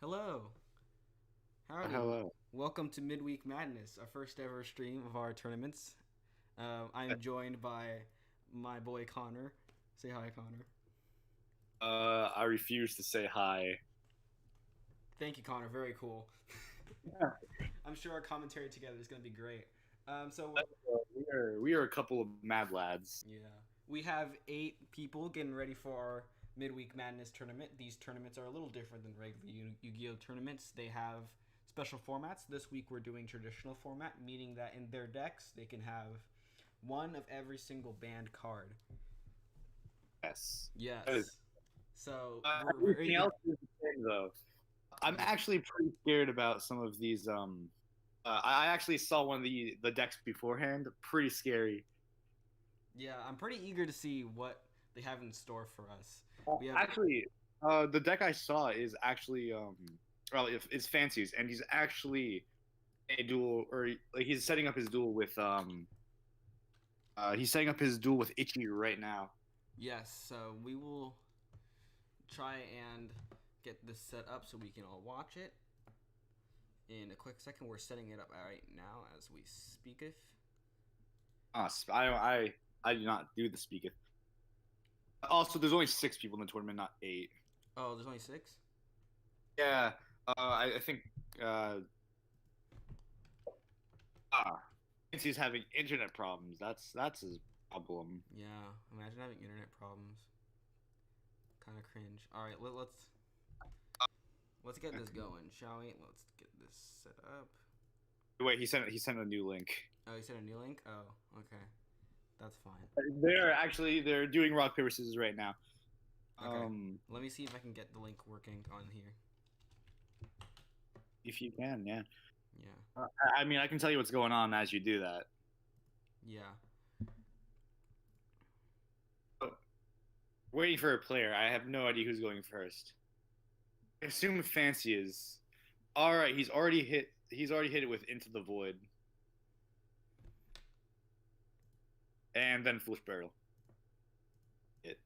Hello. Howdy. Hello. Welcome to Midweek Madness, our first ever stream of our tournaments. I'm joined by my boy Connor. Say hi, Connor. I refuse to say hi. Thank you, Connor. Very cool. Yeah. I'm sure our commentary together is going to be great. So, We are a couple of mad lads. yeah. We have 8 people getting ready for our Midweek Madness tournament. These tournaments are a little different than regular Yu-Gi-Oh tournaments. They have special formats. This week we're doing traditional format, meaning that in their decks they can have one of every single banned card. Yes. Yes. So we're Everything eager. else is the same though. I'm Yeah. actually pretty scared about some of these. I actually saw one of the decks beforehand. Pretty scary. Yeah, I'm pretty eager to see what they have in store for us. We have. Actually, the deck I saw is actually well, if it's fancies, and he's actually a duel, or like he's setting up his duel with he's setting up his duel with Itchy right now. Yes, so we will try and get this set up so we can all watch it. In a quick second, we're setting it up right now as we speaketh. I do not do the speaketh. Also, there's only 6 people in the tournament, not 8. Oh, there's only 6? Yeah, I think uh, ah, since he's having internet problems, that's his problem. Yeah, imagine having internet problems. Kind of cringe. All right, let's get this going, shall we? Let's get this set up. Wait, he sent a new link. Oh, you said a new link? Oh, okay. That's fine. They're doing rock paper scissors right now. Okay. Um, Let me see if I can get the link working on here. if you can, yeah. Yeah. I mean, I can tell you what's going on as you do that. Yeah. Waiting for a player. I have no idea who's going first. I assume Fancy is. All right, he's already hit. He's already hit it with Into the Void, and then Foolish Burial. It.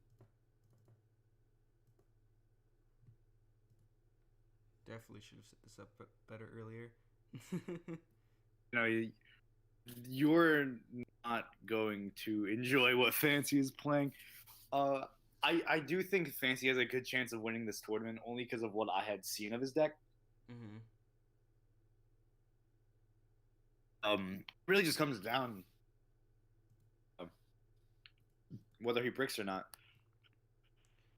Definitely should have set this up better earlier. You know, you're not going to enjoy what Fancy is playing. Uh, I do think Fancy has a good chance of winning this tournament only because of what I had seen of his deck. Mm-hmm. Really just comes down whether he bricks or not.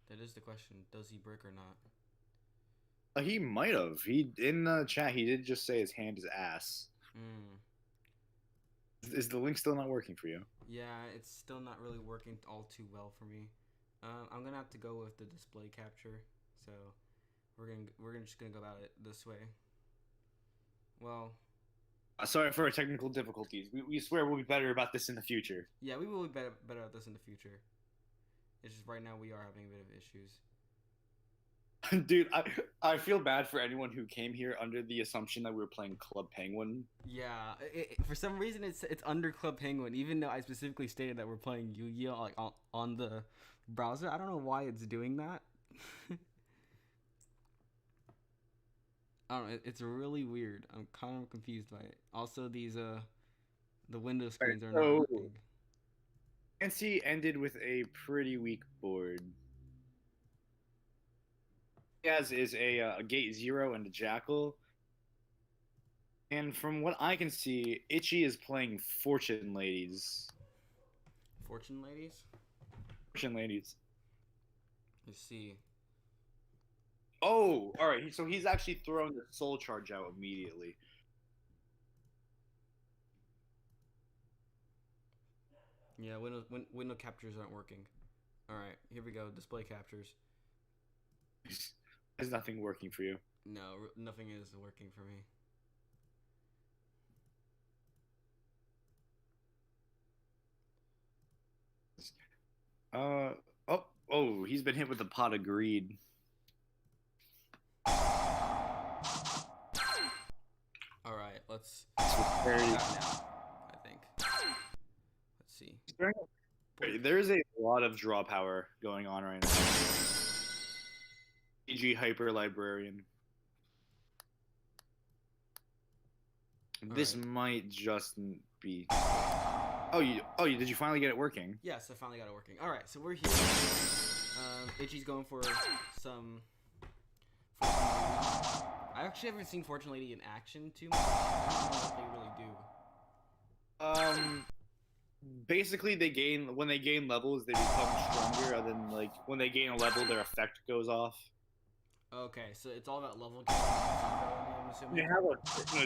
That is the question. Does he brick or not? He might have. He in the chat he did just say his hand is ass. Hmm. Is the link still not working for you? Yeah, it's still not really working all too well for me. I'm gonna have to go with the display capture. So we're just gonna go about it this way. Well, Sorry for our technical difficulties. We swear we'll be better about this in the future. yeah, we will be better at this in the future. It's just right now we are having a bit of issues. Dude, I feel bad for anyone who came here under the assumption that we were playing Club Penguin. Yeah, for some reason it's under Club Penguin, even though I specifically stated that we're playing Yu-Gi-Oh like on the browser. I don't know why it's doing that. I don't know. It's really weird. I'm kind of confused by it. Also, the window All right, screens are not so working. Nancy ended with a pretty weak board. He has is a Gate Zero and a Jackal. And from what I can see, Itchy is playing Fortune Ladies. Fortune ladies. Fortune Ladies. Let's see. Oh, all right. So he's actually throwing the Soul Charge out immediately. Yeah, window captures aren't working. All right, here we go. Display captures. There's nothing working for you. No, nothing is working for me. Oh, he's been hit with a pot of greed. All right, let's Very, start now. I think. Let's see. there is a lot of draw power going on right now. EG Hyper Librarian. This Alright. might just be. Did you finally get it working? Yes, I finally got it working. Alright, so we're here. Itchy's going for some Fortune Lady. I actually haven't seen Fortune Lady in action too much. I don't know what they really do. Basically, when they gain levels, they become stronger, and then like when they gain a level, their effect goes off. Okay, so it's all about level gain. I'm assuming. They have a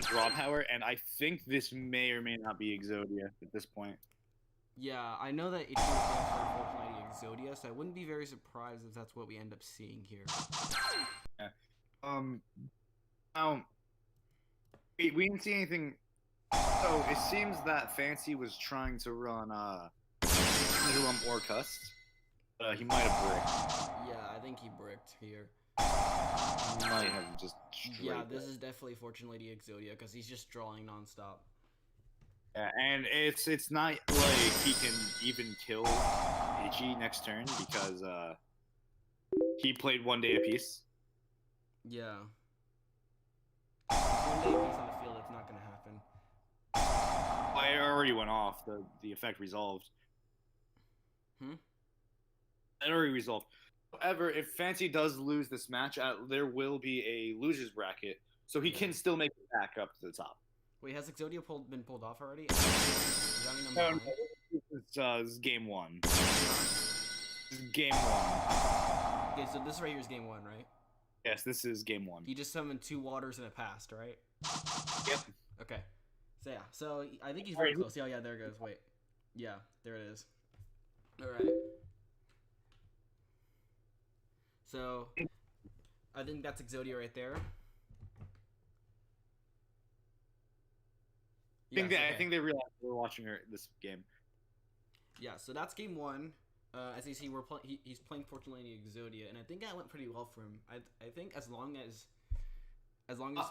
draw power, and I think this may or may not be Exodia at this point. Yeah, I know that Itchy was going for Fortune Lady Exodia, so I wouldn't be very surprised if that's what we end up seeing here. Yeah. Now, we didn't see anything. So it seems that Fancy was trying to run Pendulum or Cust. He might have bricked. Yeah, I think he bricked here. He might have just straight. Yeah, this is definitely Fortune Lady Exodia because he's just drawing nonstop. Yeah, and it's not like he can even kill Itchy next turn because he played 1 day apiece. Yeah. One day piece on the field, it's not gonna happen. I already went off. The effect resolved. It already resolved. However, if Fancy does lose this match, there will be a losers bracket, so he can still make it back up to the top. Wait, has Exodia been pulled off already? Does that mean I'm behind? This is game 1. This is game 1. Okay, so this right here is game 1, right? Yes, this is game 1. He just summoned 2 waters and a past, right? Yep. Okay. So yeah, so I think he's very close. Oh yeah, there it goes. Wait. Yeah, there it is. Alright. So, I think that's Exodia right there. I think they realized we were watching this game. Yeah, so that's game 1. As you see, he's playing Fortune Lady Exodia, and I think that went pretty well for him. I think as long as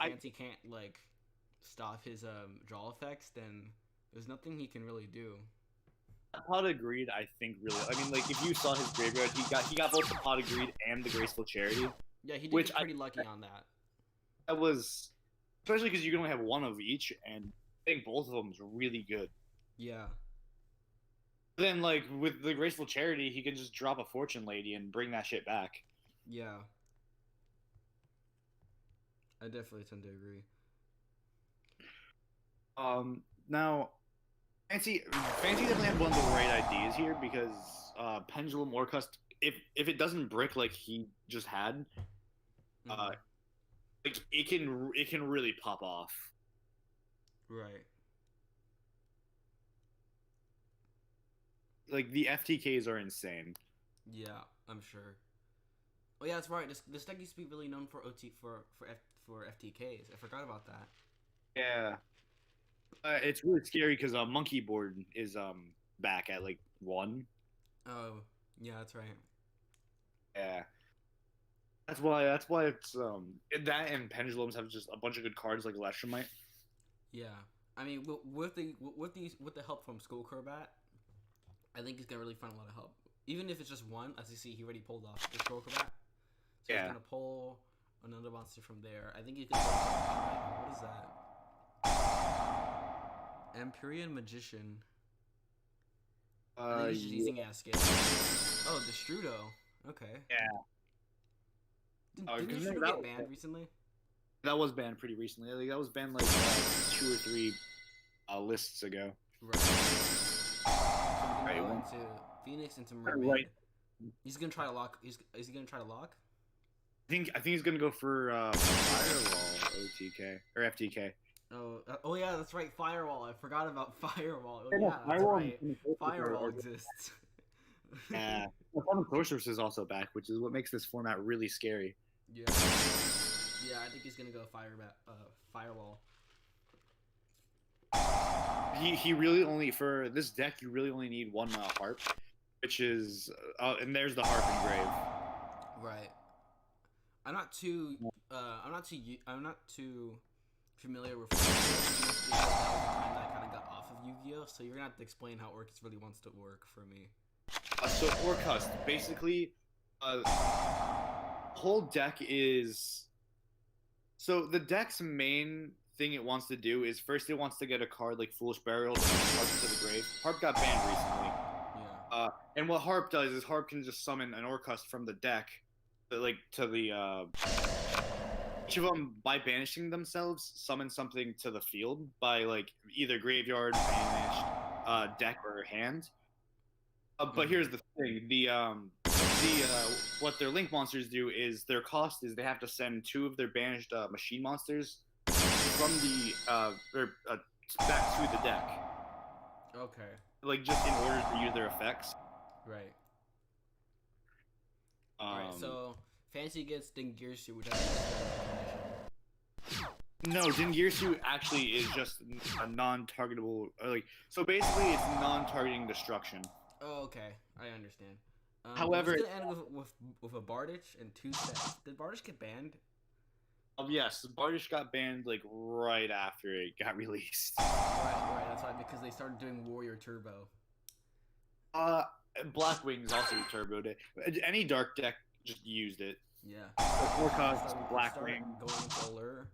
Fancy can't like stop his draw effects, then there's nothing he can really do. Pot of Greed, I think really. I mean, like if you saw his graveyard, he got both the Pot of Greed and the Graceful Charity. Yeah, he did get pretty lucky on that. That was especially because you can only have one of each, and I think both of them is really good. Yeah. Then, like with the Graceful Charity, he can just drop a Fortune Lady and bring that shit back. Yeah. I definitely tend to agree. Now, Fancy definitely had one of the right ideas here because Pendulum or Cust, if it doesn't brick like he just had, like it can really pop off. Right. Like the FTKs are insane. Yeah, I'm sure. Oh yeah, that's right. This deck used to be really known for FTKs. I forgot about that. Yeah. It's really scary because Monkey Board is back at like 1. Oh yeah, that's right. Yeah. That's why it's that and Pendulums have just a bunch of good cards like Electromite. Yeah, I mean with the help from Skullcurbat, I think he's gonna really find a lot of help. Even if it's just one, as you see, he already pulled off the Skullcurbat. So he's gonna pull another monster from there. I think he can. What is that? Empyrean Magician. I think he's just using Askin. Oh, the Strudo. Okay. Yeah. Didn't Strudo get banned recently? That was banned pretty recently. Like, that was banned like 2 or 3 lists ago. Right. Into Phoenix into Mermaid. Right. He's gonna try to lock. Is he gonna try to lock? I think he's gonna go for Firewall OTK or FTK. Oh yeah, that's right. Firewall. I forgot about Firewall. Oh, yeah, that's right. Firewall exists. Yeah. Well, Sorceress is also back, which is what makes this format really scary. Yeah. Yeah, I think he's gonna go Firewall. He really only for this deck you really only need 1 harp, which is and there's the harp engrave. Right. I'm not too familiar with because that was the time that I kind of got off of YugiOh, so you're gonna have to explain how Orcus really wants to work for me. So Orcus, basically, whole deck is. So the deck's main thing it wants to do is first it wants to get a card like Foolish Burial to Harp to the Grave. Harp got banned recently. Yeah. And what Harp does is Harp can just summon an Orcust from the deck, like to the each of them by banishing themselves summon something to the field by like either graveyard, banished, deck, or hand. But here's the thing: the what their link monsters do is their cost is they have to send 2 of their banished machine monsters from the back to the deck. Okay. Like just in order to use their effects. Right. Alright, so Fancy gets Dingirsu, which I think is no, Dingirsu actually is just a non-targetable. Like so, basically, it's non-targeting destruction. Oh, okay, I understand. However, it's gonna end with a Bardich and 2 sets. Did Bardich get banned? Yes, Bardich got banned like right after it got released. Right. That's why, because they started doing Warrior Turbo. Blackwing's also turboed it. Any dark deck just used it. Yeah. Orcust, Blackwing. Going into Allure,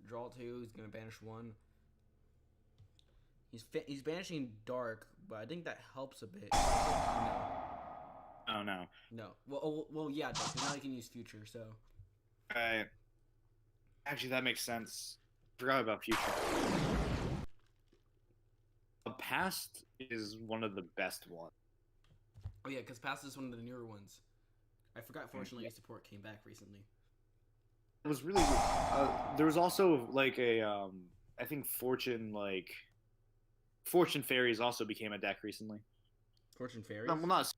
draw 2. He's gonna banish 1. He's banishing dark, but I think that helps a bit. No. Oh no. No. Well, yeah, because now he can use future. So. Actually, that makes sense. Forgot about future. Past is one of the best ones. Oh yeah, because Past is one of the newer ones. I forgot. Fortunately, support came back recently. It was really good. There was also like a I think Fortune Fairies also became a deck recently. Fortune Fairies? No, well, not.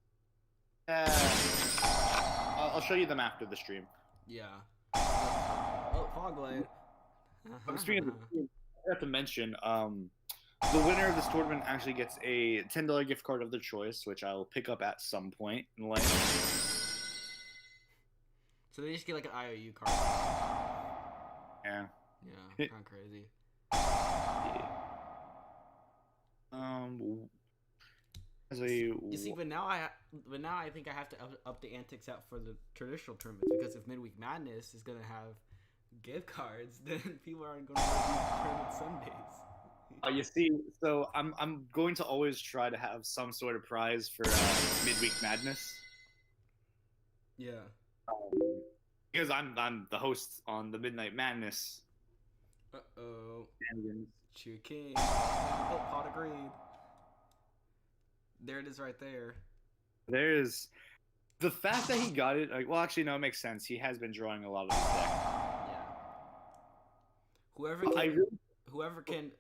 I'll show you them after the stream. Yeah. Oh, Fogblade. Speaking of the stream, I have to mention, the winner of this tournament actually gets a $10 gift card of their choice, which I'll pick up at some point in life. So they just get like an IOU card. Yeah. Yeah, kind of crazy. You see, but now I think I have to up the antics out for the traditional tournaments, because if Midweek Madness is gonna have gift cards, then people aren't going to do tournament Sundays. You see, so I'm going to always try to have some sort of prize for Midweek Madness. Yeah. Because I'm the host on the Midnight Madness. Uh-oh. Cheer King. Oh, pot agreed. There it is right there. There's the fact that he got it. Like, well, actually, no, it makes sense. He has been drawing a lot of his deck. Yeah. Whoever can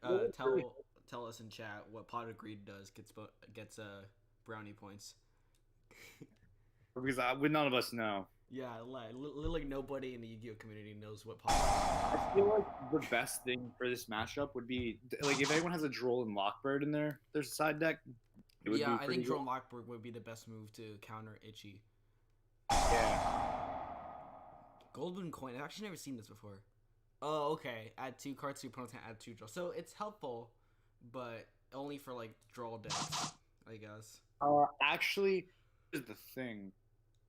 tell us in chat what pot agreed does gets brownie points. Because none of us know. Yeah, literally nobody in the Yu-Gi-Oh community knows what pot agreed does. I feel like the best thing for this mashup would be like if anyone has a Droll and Lockbird in their side deck. Yeah, I think Droll and Lockbird would be the best move to counter Itchy. Yeah. Goldmoon Coin. I've actually never seen this before. Oh, okay. Add 2 cards to your opponent's hand, add 2 draw. So it's helpful, but only for like draw decks, I guess. Actually, here's the thing.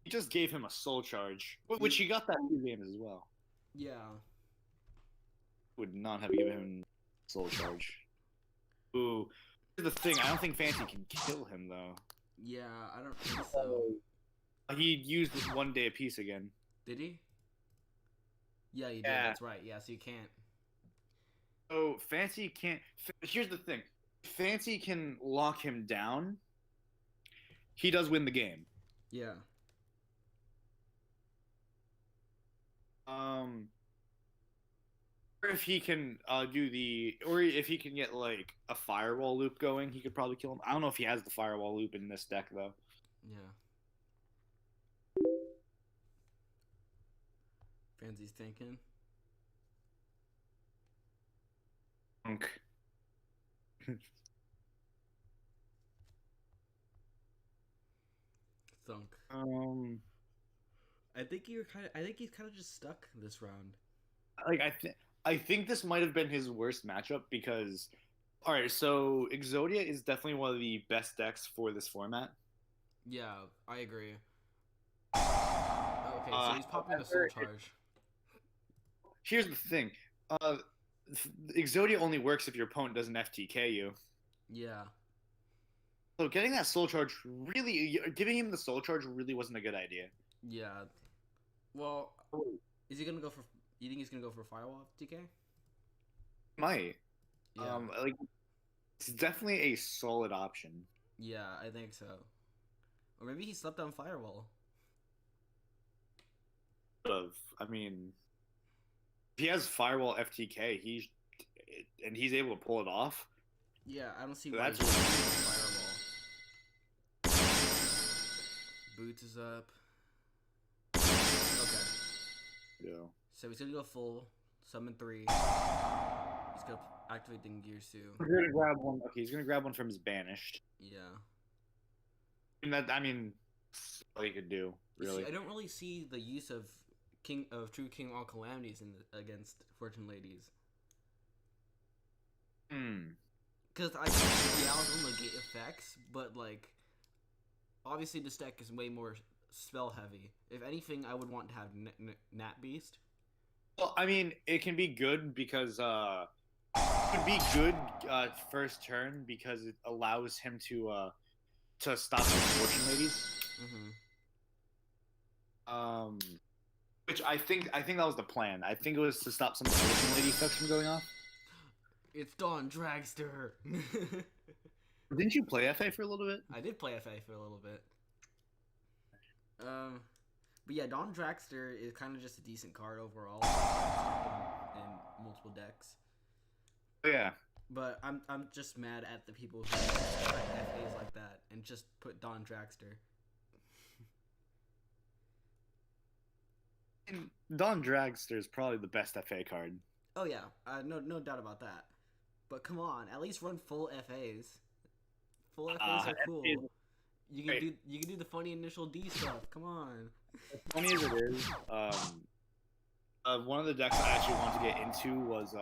He just gave him a soul charge, which he got that 2 games as well. Yeah. Would not have given him soul charge. Ooh. Here's the thing. I don't think Fancy can kill him though. Yeah, I don't think so. He used this 1 day apiece again. Did he? Yeah, you did. That's right. Yeah, so you can't. So Fancy can't. Here's the thing. Fancy can lock him down. He does win the game. Yeah. Or if he can or if he can get like a firewall loop going, he could probably kill him. I don't know if he has the firewall loop in this deck though. Yeah. Fancy's thinking. Thunk. Thunk. I think he's kind of just stuck this round. Like I think this might have been his worst matchup because, all right, so Exodia is definitely one of the best decks for this format. Yeah, I agree. Okay, so he's popping a soul charge. Here's the thing. Exodia only works if your opponent doesn't FTK you. Yeah. So getting that soul charge really, giving him the soul charge really wasn't a good idea. Yeah. Well, is he gonna go for? You think he's gonna go for firewall FTK? Might. Yeah. Like it's definitely a solid option. Yeah, I think so. Or maybe he slept on firewall. I mean, if he has firewall FTK, he's able to pull it off. Yeah, I don't see So why that's he's going firewall. Boots is up. Okay. Yeah. So he's gonna go full summon 3. He's gonna activate Dingyirsu. He's gonna grab one. Okay, he's gonna grab one from his banished. Yeah. And I mean, that's all he could do, really. See, I don't really see the use of True King All Calamities against Fortune Ladies. Because I think the will negate effects, but like, obviously this deck is way more spell heavy. If anything, I would want to have Nat Beast. Well, I mean, it can be good because it would be good first turn because it allows him to stop the Fortune Ladies. Which I think that was the plan. I think it was to stop some Fortune Lady effects from going off. It's Dawn Dragster. Didn't you play FA for a little bit? I did play FA for a little bit. But yeah, Dawn Dragster is kind of just a decent card overall in multiple decks. Yeah. But I'm just mad at the people who write FAs like that and just put Dawn Dragster. Dawn Dragster is probably the best FA card. Oh yeah, no doubt about that. But come on, at least run full FAs. Full FAs are cool. You can do the funny initial D stuff. Come on. As funny as it is, one of the decks I actually wanted to get into was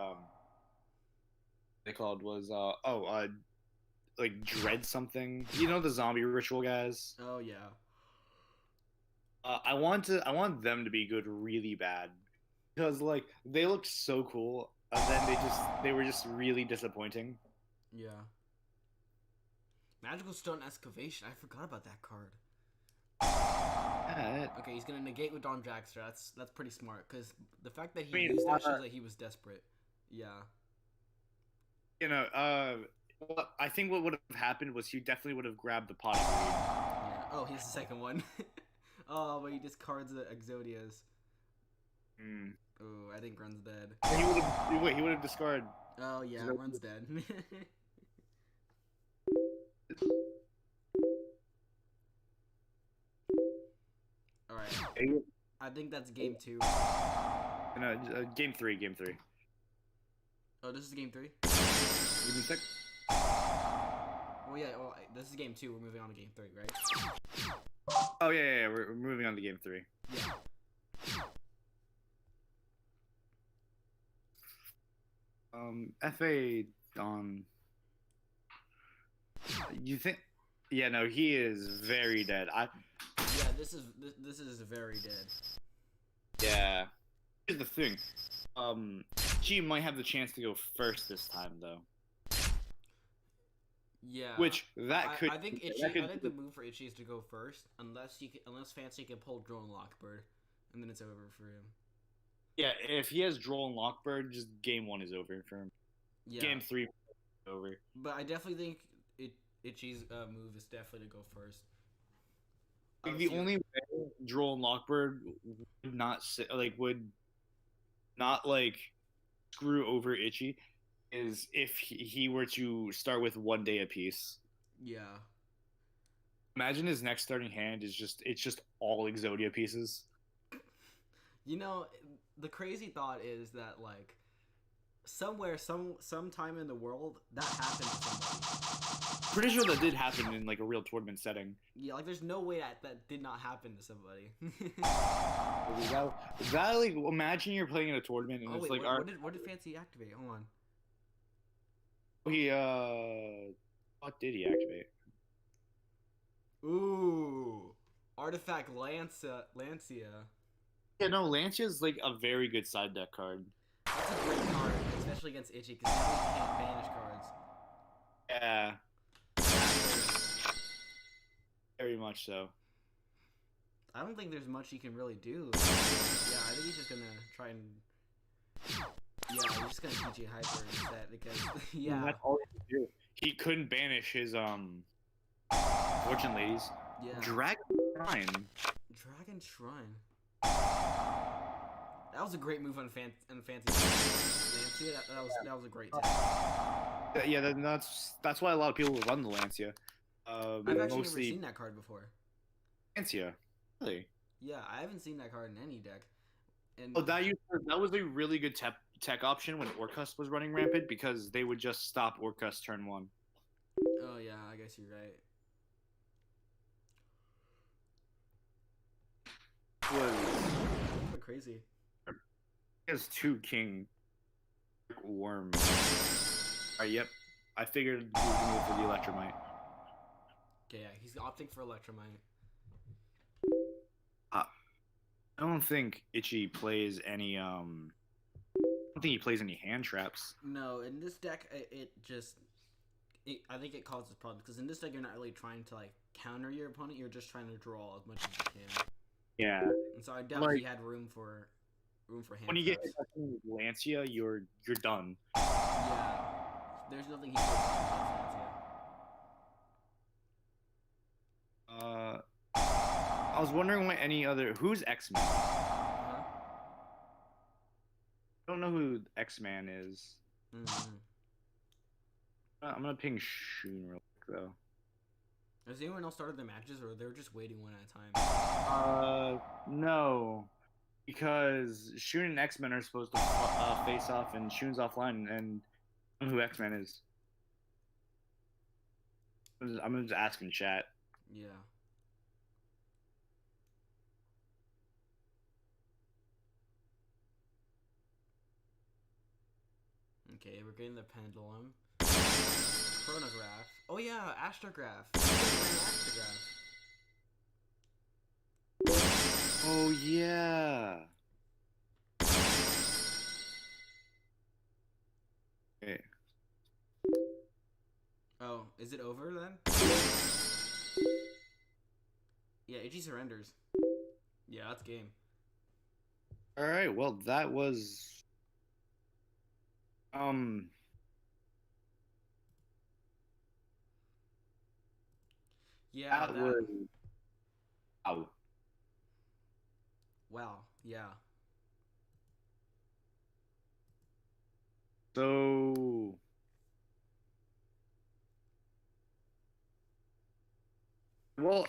like Dread something. You know the zombie ritual guys. Oh yeah. I want them to be good really bad because like they looked so cool and then they were just really disappointing. Yeah. Magical Stone Excavation. I forgot about that card. Okay, he's gonna negate with Dawn Dragster. That's pretty smart because the fact that he used that shows that he was desperate. Yeah. You know, I think what would have happened was he definitely would have grabbed the pot of greed. Yeah. Oh, here's the second one. Oh, but he discards the Exodias. Oh, I think Run's dead. He would have discarded. Oh yeah, Run's dead. All right. I think that's game 2. No, game 3. Oh, this is game 3. Give me a sec. Well, yeah. Well, this is game 2. We're moving on to game 3, right? Oh yeah. We're moving on to game 3. Yeah. FA Dawn. You think? Yeah, no, he is very dead. Yeah, this is very dead. Yeah. Here's the thing. She might have the chance to go first this time, though. Yeah. Which could. I think Itchy. I think the move for Itchy is to go first, unless Fancy can pull Drone Lockbird, and then it's over for him. Yeah, if he has Droll and Lockbird, just game 1 is over for him. Yeah. Game 3 is over. But I definitely think Itchy's move is definitely to go first. Like, the only way Droll and Lockbird would not screw over Itchy is if he were to start with 1 day apiece. Yeah. Imagine his next starting hand is just all Exodia pieces. You know, the crazy thought is that like somewhere, sometime in the world that happened to somebody. Pretty sure that did happen in like a real tournament setting. Yeah, like there's no way that did not happen to somebody. that like imagine you're playing in a tournament and it's wait, like what did Fancy activate? Hold on. He what did he activate? Ooh, Artifact Lancia. Yeah, no, Lancia's like a very good side deck card. That's a great card. especially against Itchy, because now he can't banish cards. Yeah. Very much so. I don't think there's much he can really do. Yeah, I think he's just gonna try and. Yeah, he's just gonna PG Hyper instead because yeah. That's all he could do. He couldn't banish his Fortune Ladies. Yeah. Dragon Shrine. Dragon Shrine. That was a great move on Fancy. Lancia. That was a great tip. Yeah, that's why a lot of people run the Lancia. I've actually never seen that card before. Lancia, really? Yeah, I haven't seen that card in any deck. And that was a really good tech option when Orcust was running rampant because they would just stop Orcust turn 1. Oh yeah, I guess you're right. Was crazy. He has 2 king worm. Alright, yep. I figured he was gonna go for the Electromite. Okay, yeah, he's opting for Electromite. I don't think Itchy plays any I don't think he plays any hand traps. No, in this deck I think it causes problems because in this deck you're not really trying to like counter your opponent, you're just trying to draw as much as you can. Yeah. And so I doubt he had room for hand when you traps. get Lancia, you're done. Yeah. There's nothing he can do against Lancia. I was wondering what who's X-Man? Huh? I don't know who X-Man is. Mm-hmm. I'm gonna ping Shun real quick though. Has anyone else started their matches, or they're just waiting one at a time? No, because Shun and X-Men are supposed to face off, and Shun's offline, and I don't know who X-Man is. I'm just asking chat. Yeah. Okay, we're getting the pendulum. Chronograph. Oh yeah, Astrograph. Astrograph. Oh yeah. Okay. Oh, is it over then? Yeah, Itchy surrenders. Yeah, that's game. All right. Well, that was Yeah, that was wow. Wow. Yeah. So well,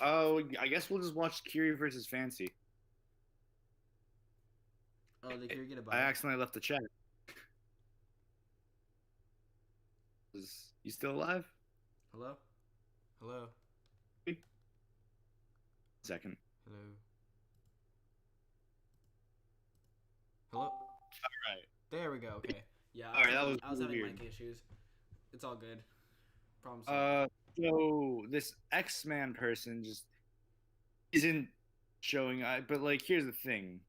I guess we'll just watch Kiri versus Fancy. Oh, did Kiri get a bite? I accidentally left the chat. Is you still alive? Hello? Hello? Second. Hello? Hello? All right. There we go. Okay. Yeah. All right, that was I was really having weird. mic issues. It's all good. Problem solved. So this X-Man person just isn't showing. But like, here's the thing.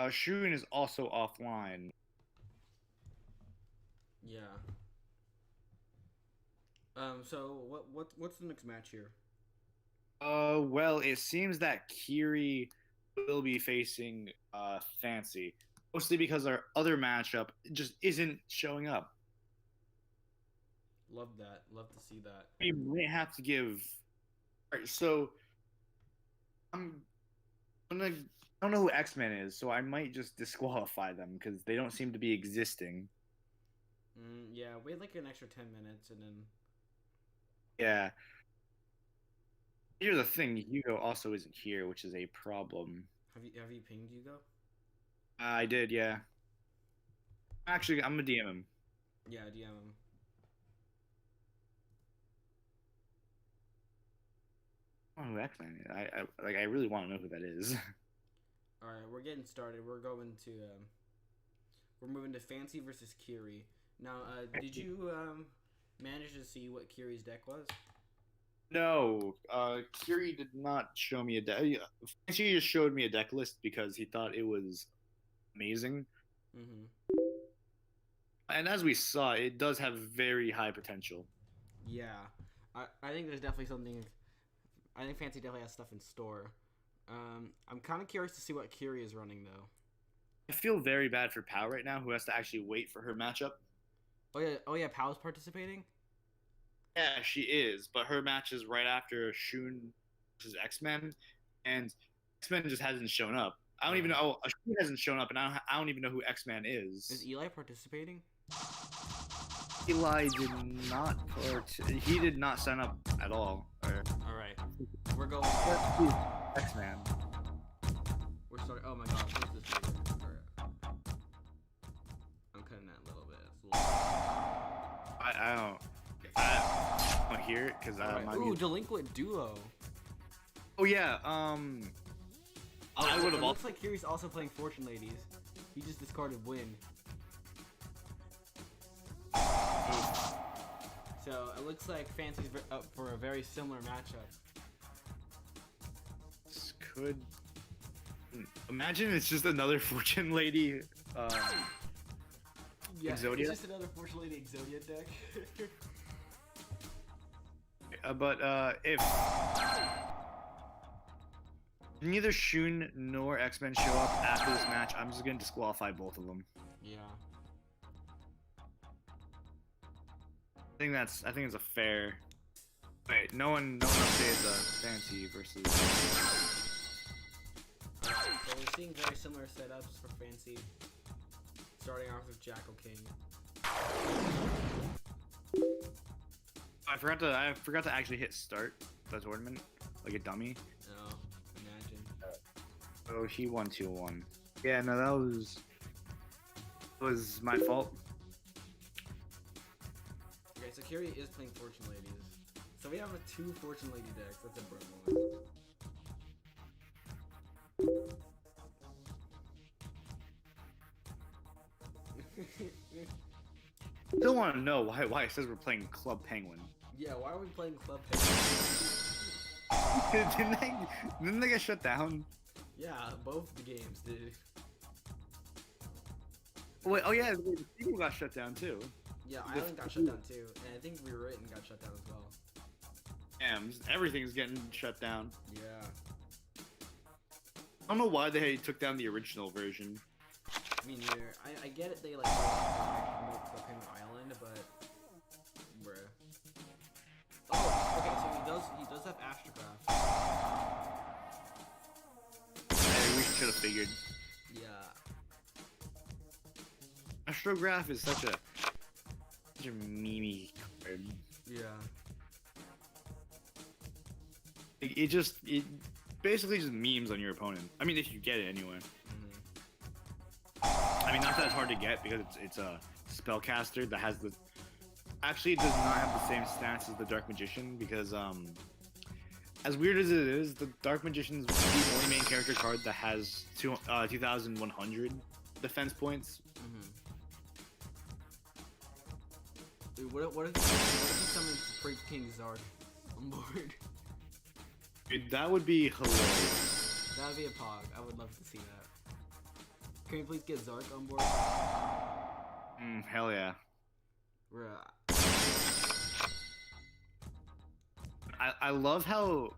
Shun is also offline. Yeah. So what's the next match here? Well, it seems that Kiri will be facing Fancy, mostly because our other matchup just isn't showing up. Love that. Love to see that. We might have to give. All right, so I don't know who X-Men is, so I might just disqualify them because they don't seem to be existing. Yeah, wait like an extra 10 minutes and then. Yeah. Here's the thing: YugiOh also isn't here, which is a problem. Have you pinged YugiOh? I did, yeah. Actually, I'm gonna DM him. Yeah, DM him. I don't know who X-Man is. I really want to know who that is. All right, we're getting started. We're going to we're moving to Fancy versus Kiri. Now, did you manage to see what Kiri's deck was? No, Kiri did not show me a deck. Fancy just showed me a deck list because he thought it was amazing. Mm-hmm. And as we saw, it does have very high potential. Yeah, I think there's definitely something. I think Fancy definitely has stuff in store. I'm kind of curious to see what Kiri is running though. I feel very bad for Pau right now, who has to actually wait for her matchup. Oh yeah, Pal's participating. Yeah, she is, but her match is right after Shun versus X-Men, and X-Men just hasn't shown up. I don't even know. Oh, Shun hasn't shown up, and I don't even know who X-Man is. Is Eli participating? Eli did not he did not sign up at all. All right, we're going. X-Man. We're starting. Oh my gosh, what's this video? I'm cutting that a little bit. It's a little... I don't hear it because right. Ooh, Delinquent Duo. Oh yeah. I would have. It looks like Kiri's also playing Fortune Ladies. He just discarded Win. So it looks like Fancy's up for a very similar matchup. This could. Imagine it's just another Fortune Lady. Yeah, Exodia? it's just another Fortune Lady Exodia deck. But if neither Shun nor X-Men show up after this match, I'm just gonna disqualify both of them. Yeah. I think it's a fair. Wait, no one updated the Fancy versus. So we're seeing very similar setups for Fancy. Starting off with Jackal King. I forgot to actually hit start the tournament like a dummy. Oh, imagine. Oh, he won 2-1. Yeah, no, that was my fault. Okay, so Kiri is playing Fortune Ladies. So we have a 2 Fortune Lady decks. That's a broken one. Still want to know why it says we're playing Club Penguin. Yeah, why are we playing Club Penguin? didn't they get shut down? Yeah, both the games did. Wait, oh yeah, the sequel got shut down too. Yeah, Island got shut down too, and I think Rewritten got shut down as well. Damn, everything's getting shut down. Yeah. I don't know why they took down the original version. Me neither. I get it, they like promote Club Penguin Island, but bruh. Oh, okay, so he does have Astrograph. Hey, we should have figured. Yeah. Astrograph is such a memey card. Yeah. It basically just memes on your opponent. I mean, if you get it anyway. I mean, not that it's hard to get because it's a spellcaster that has the. Actually, it does not have the same stats as the Dark Magician because as weird as it is, the Dark Magician's the only main character card that has 2,100 defense points. Dude, what if he summons Freak King Zark on board? Dude, that would be hilarious. That would be a pog. I would love to see that. Can we please get Zark on board? Hell yeah. I love how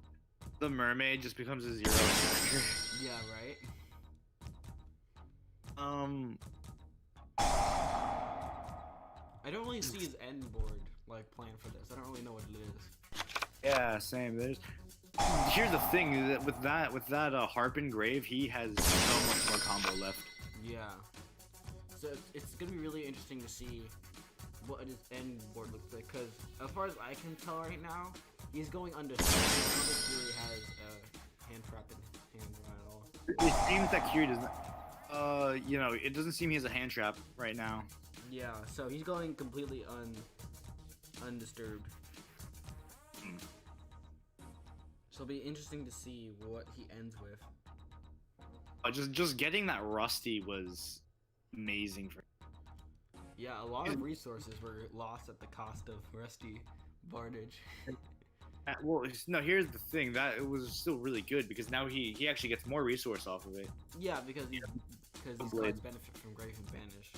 the mermaid just becomes a 0 attacker. Yeah, right? I don't really see his end board like plan for this. I don't really know what it is. Yeah, same. Here's the thing is that with that Harp Grave, he has so much more combo left. Yeah. So it's gonna be really interesting to see what his end board looks like, because as far as I can tell right now, he's going under. I don't think Kiri has a hand trap in hand at all. It seems that Kiri doesn't. It doesn't seem he has a hand trap right now. Yeah, so he's going completely undisturbed. So it'll be interesting to see what he ends with. Just getting that Rusty was amazing for. Yeah, a lot of resources were lost at the cost of Rusty Bardage. Well, no. Here's the thing: that it was still really good because now he actually gets more resource off of it. Yeah, because because these Blade. cards benefit from Grave and Banish.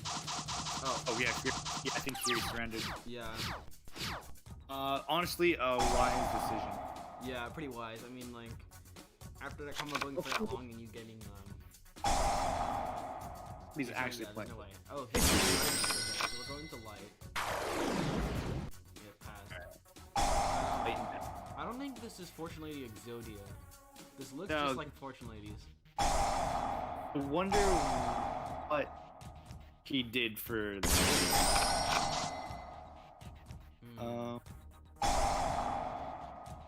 Oh yeah, I think Fury surrendered. Yeah. Honestly, wise decision. Yeah, pretty wise. I mean, like, after that combo going for that long and you getting, He's yeah, actually there's playing. no way. Oh, okay, so we're going to light. Yeah, pass. I don't think this is Fortune Lady Exodia. This looks just like Fortune Ladies. I wonder what he did for the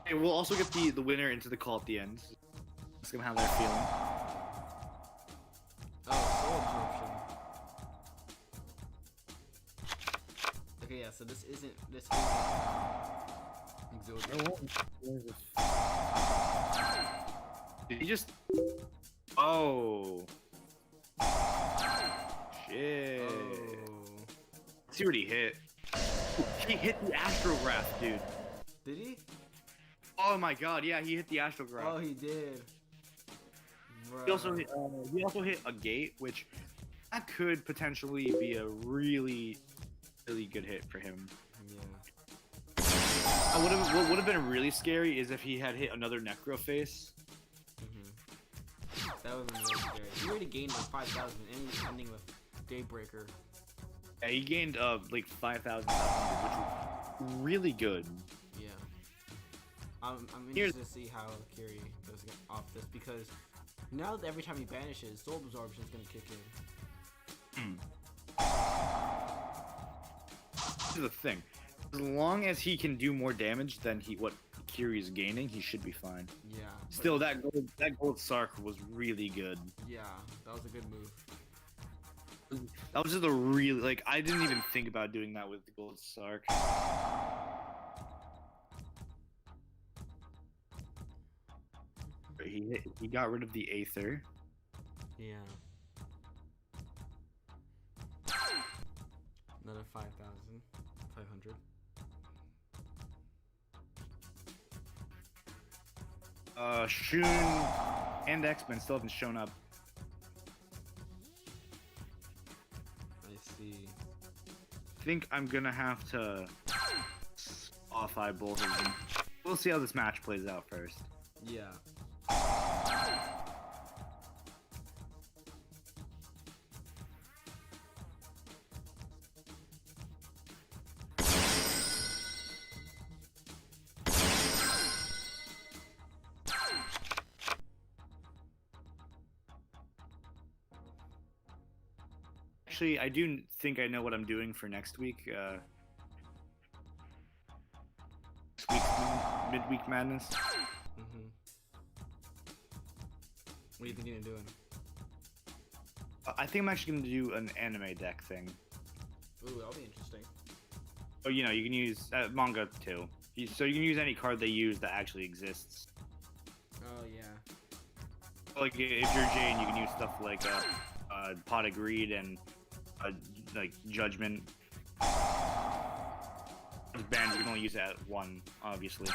Hey, we'll also get the winner into the call at the end. Ask them how they're feeling. Oh, soul absorption. Okay, yeah, so this isn't Exodia. Did he just... Oh. Shit. Oh. Let's see what he hit. He hit the astrograph, dude. Did he? Oh my god, yeah, he hit the astrograph. Oh, he did. He also hit a gate, which that could potentially be a really good hit for him. Yeah. What would have been really scary is if he had hit another Necroface. That would have been really scary. He already gained like 5,000 and ending with Daybreaker. Yeah, he gained like 5,500, which was really good. Yeah. I'm interested to see how Kiri goes off this because now that every time he banishes, Soul Absorption is gonna kick in. This is the thing. As long as he can do more damage than what Kiri's gaining, he should be fine. Yeah. Still, that gold Sark was really good. Yeah, that was a good move. That was just a really, like, I didn't even think about doing that with the gold Sark. He got rid of the Aether. Yeah. Another 5,500. Shun and X-Men still haven't shown up. I see. I think I'm gonna have to qualify both of them. We'll see how this match plays out first. Yeah. Actually, I do think I know what I'm doing for next week. Next week's midweek madness. What are you thinking of doing? I think I'm actually gonna do an anime deck thing. Ooh, that'll be interesting. Oh, you know, you can use manga too. So you can use any card they use that actually exists. Oh yeah. Like if you're Jane, you can use stuff like Pot of Greed and like Judgment. It's banned. You can only use it at one, obviously.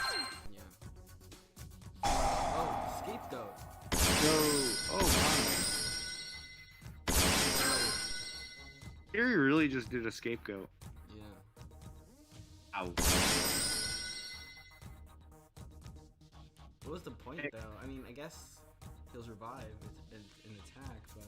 Yeah. Oh, Scapegoat. Oh my. Here you really just did a Scapegoat. Yeah. Ow. What was the point though? I mean, I guess he'll revive an attack, but.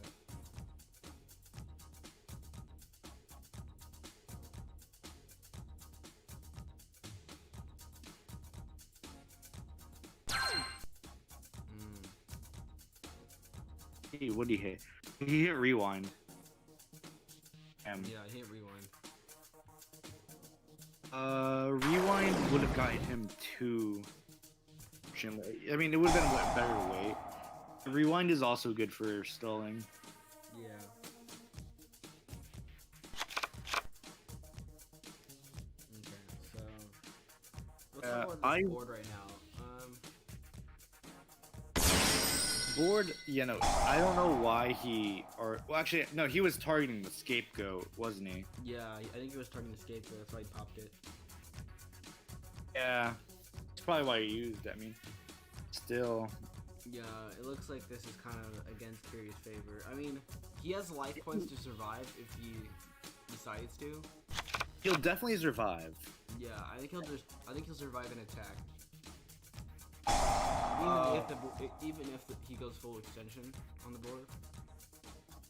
Hey, what did he hit? He hit Rewind. Yeah, he hit Rewind. Rewind would have gotten him too. I mean, it would have been better to wait. Rewind is also good for stalling. Yeah. Okay, so let's talk about this board right now. Board, you know, I don't know why actually, no, he was targeting the Scapegoat, wasn't he? Yeah, I think he was targeting the Scapegoat, that's why he popped it. Yeah, that's probably why he used it. I mean, still. Yeah, it looks like this is kind of against Kiri's favor. I mean, He has life points to survive if he decides to. He'll definitely survive. Yeah, I think he'll survive an attack. Even if he goes full extension on the board.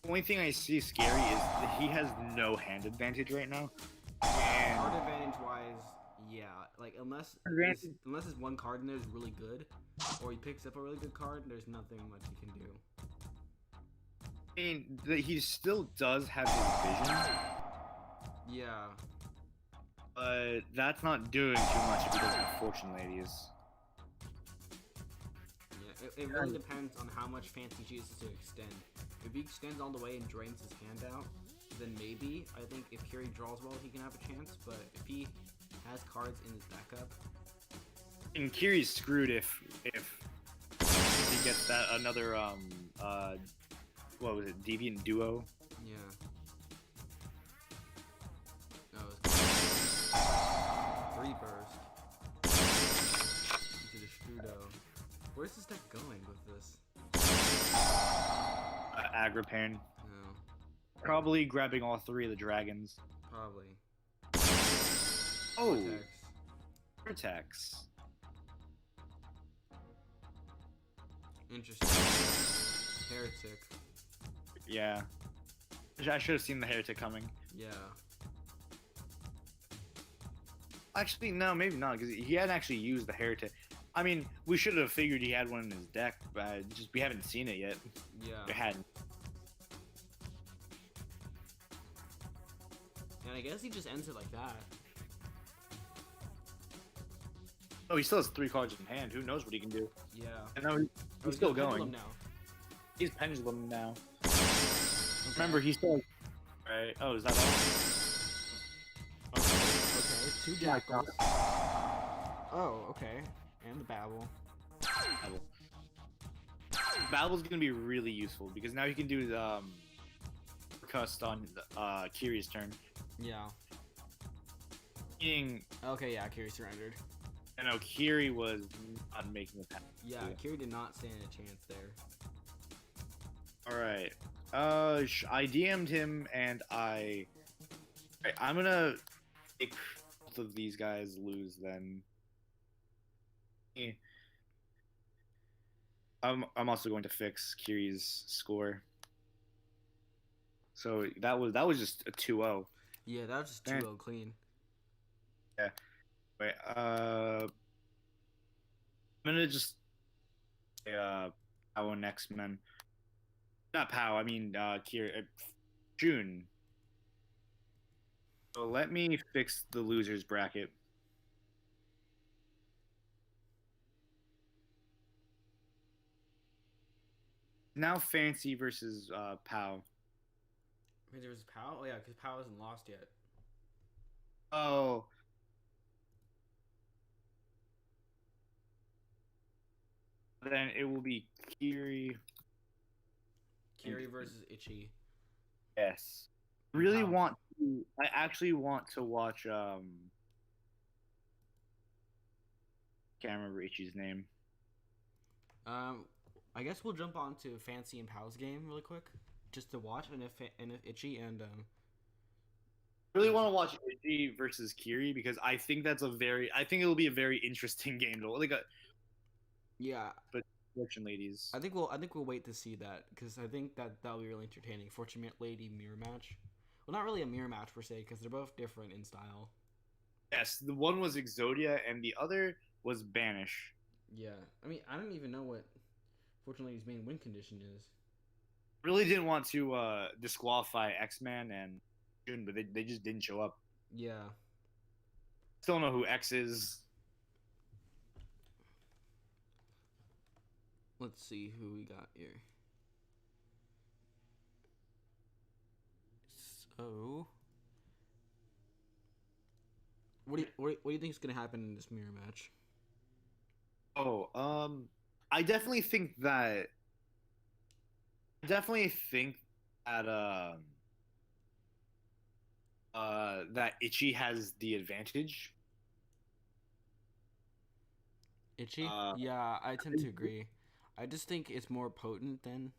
The only thing I see scary is that he has no hand advantage right now. And Card advantage wise, yeah, like unless his one card in there is really good, or he picks up a really good card, there's nothing much he can do. I mean, he still does have his vision. Yeah. But that's not doing too much if he doesn't have Fortune Ladies. Yeah, it really depends on how much Fancy chooses to extend. If he extends all the way and drains his hand out, then maybe, I think if Curie draws well, he can have a chance, but if he has cards in his backup... And Kirie's screwed if he gets that another, what was it, Deviant Duo? Yeah. Free burst. Into the Strudo. Where's this deck going with this? Agripan. No. Probably grabbing all three of the dragons. Probably. Oh! Vortex. Vortex. Interesting. Heretic. Yeah. I should have seen the Heretic coming. Yeah. Actually, no, maybe not, because he hadn't actually used the Heretic. I mean, we should have figured he had one in his deck, but just we haven't seen it yet. Yeah. We hadn't. And I guess he just ends it like that. Oh, he still has 3 cards in hand. Who knows what he can do? Yeah. I know he's still going. Now. He's Pendulum now. Okay. Remember, he's still... Right. Oh, is that all? Okay, 2 Jackals. Oh, okay. And the Babel. Babel's gonna be really useful, because now he can do the... Cust on Kirie's turn. Yeah. Meaning... Okay, yeah, Curie surrendered. I know Kirie was not making the pass. Yeah, Curie did not stand a chance there. Alright. I DM'd him, and Alright, I'm gonna make both of these guys lose then. I'm also going to fix Kirie's score. So that was just a 2-0. Yeah, that was just 2-0 clean. Yeah. Wait, I'm gonna just Pow and X-Men. Not Pow, I mean June. So let me fix the losers bracket. Now Fancy versus Pow. Wait, there was Pow? Oh yeah, because Pow hasn't lost yet. Oh. Then it will be Kirie versus Itchy. Yes. I actually want to watch can't remember Itchy's name. I guess we'll jump on to Fancy and Pow's game really quick, just to watch, and if Itchy and I really want to watch Itchy versus Kirie, because I think it'll be a very interesting game to yeah. But Fortune Ladies. I think we'll wait to see that, because I think that'll be really entertaining. Fortune Lady mirror match. Well, not really a mirror match per se, because they're both different in style. Yes, the one was Exodia and the other was Banish. Yeah, I mean, I don't even know what Fortune Lady's main win condition is. Really didn't want to disqualify X-Man and June, but they just didn't show up. Yeah. Still don't know who X is. Let's see who we got here. So, what do you think is gonna happen in this mirror match? Oh, I definitely think that that Itchy has the advantage. Itchy? Yeah, I tend to agree. I just think it's more potent than.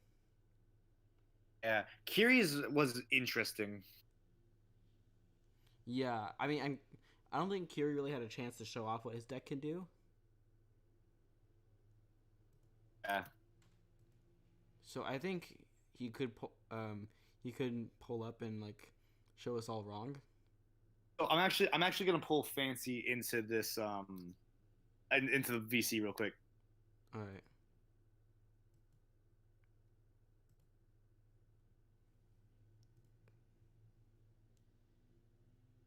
Yeah, Kiri's was interesting. Yeah, I mean, I don't think Kiri really had a chance to show off what his deck can do. Yeah. So I think he could pull up and like show us all wrong. So I'm actually gonna pull Fancy into this into the VC real quick. All right.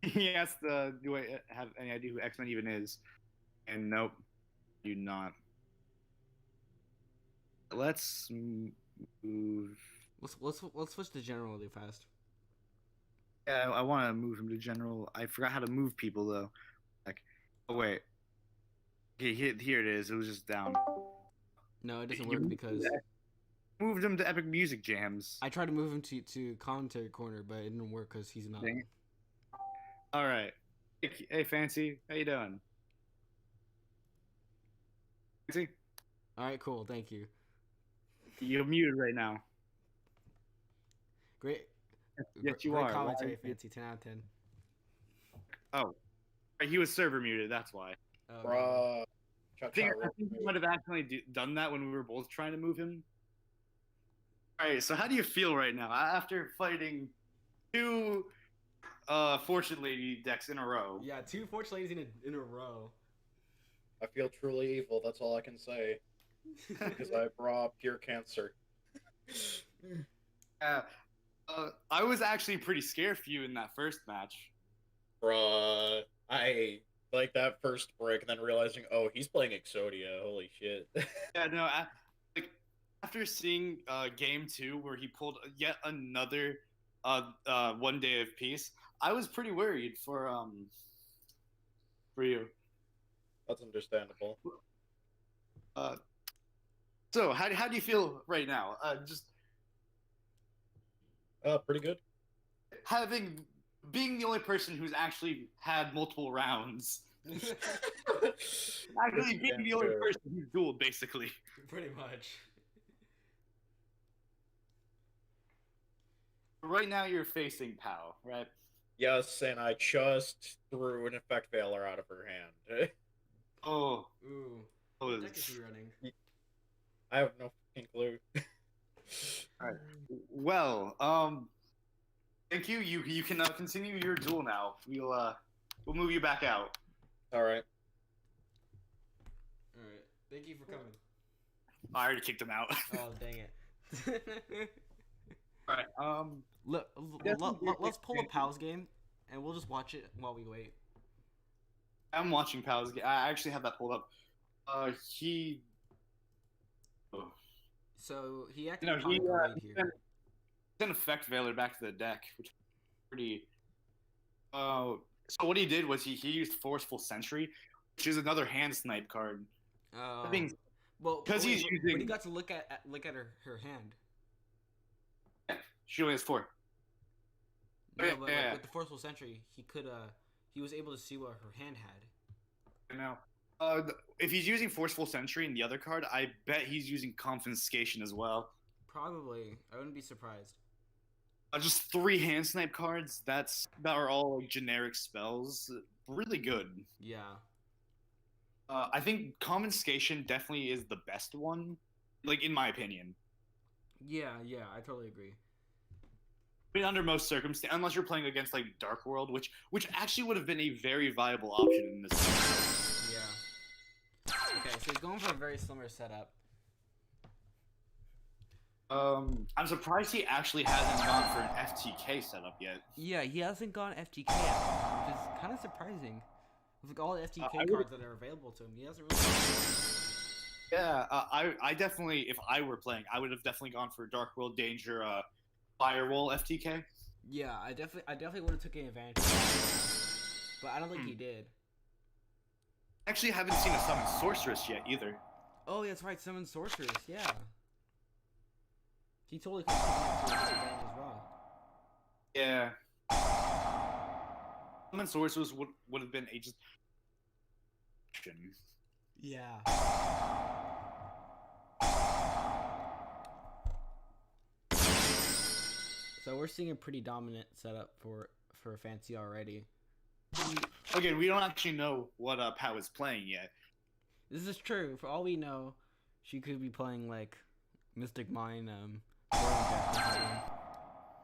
He asked, "Do I have any idea who X-Men even is?" And nope, do not. Let's move. Let's switch to general really fast. Yeah, I want to move him to general. I forgot how to move people though. Like, oh wait, okay, here it is. It was just down. No, it doesn't You work because moved him to Epic Music Jams. I tried to move him to commentary corner, but it didn't work because he's not. Dang it. All right. Hey, Fancy, how you doing? Fancy, All right, cool. Thank you. you're muted right now. Great. Yes, you Great are. commentary, Fancy. 10 out of 10. Oh, he was server muted. That's why. Oh, Bruh. I think we might have accidentally done that when we were both trying to move him. All right. So how do you feel right now after fighting two Fortune Lady decks in a row? yeah, 2 Fortune Ladies in a row. I feel truly evil, that's all I can say. Because I brought pure cancer. I was actually pretty scared for you in that first match. Bruh. I like that first break and then realizing, oh, he's playing Exodia. Holy shit. Yeah, no, like after seeing game 2 where he pulled yet another 1 day of peace, I was pretty worried for you. That's understandable. So how do you feel right now? Just Pretty good. being the only person who's actually had multiple rounds. Actually being the only person who's dueled, basically. Pretty much. Right now you're facing Pao, right? Yes, and I just threw an Effect Veiler out of her hand. Oh. Ooh. Oh, What deck is he running? I have no fucking clue. Alright. Well, thank you. You can continue your duel now. We'll move you back out. Alright. Alright. Thank you for coming. I already kicked him out. Oh, dang it. Alright. Let's pull a pals game, and we'll just watch it while we wait. I'm watching Pal's game. I actually have that pulled up. He. Oh. So he actually No, he here. sent Effect Veiler back to the deck, which is pretty. So what he did was he used Forceful Sentry, which is another hand snipe card. Well, because he's using. But he got to look at her hand. Yeah, she only has 4. No, but like, with the Forceful Sentry, he was able to see what her hand had. I know. If he's using Forceful Sentry in the other card, I bet he's using Confiscation as well. Probably. I wouldn't be surprised. Just 3 hand snipe cards. That are all like generic spells. Really good. Yeah. I think Confiscation definitely is the best one, like in my opinion. Yeah, I totally agree. I mean, under most circumstances, unless you're playing against like Dark World, which actually would have been a very viable option in this. Yeah. Okay, so he's going for a very similar setup. I'm surprised he actually hasn't gone for an FTK setup yet. Yeah, he hasn't gone FTK yet, which is kind of surprising. With like all the FTK cards that are available to him, he hasn't really. Yeah, I definitely, if I were playing, I would have definitely gone for Dark World Danger, Firewall FTK. Yeah, I definitely would have taken advantage of that, but I don't think he did. Actually, haven't seen a Summon Sorceress yet either. Oh, yeah, that's right, Summon Sorceress, yeah. He totally could have taken advantage as well. Yeah. Summon Sorceress would have been a just. Yeah. So we're seeing a pretty dominant setup for Fancy already. Again, we don't actually know what Pao is playing yet. This is true. For all we know, she could be playing like Mystic Mine.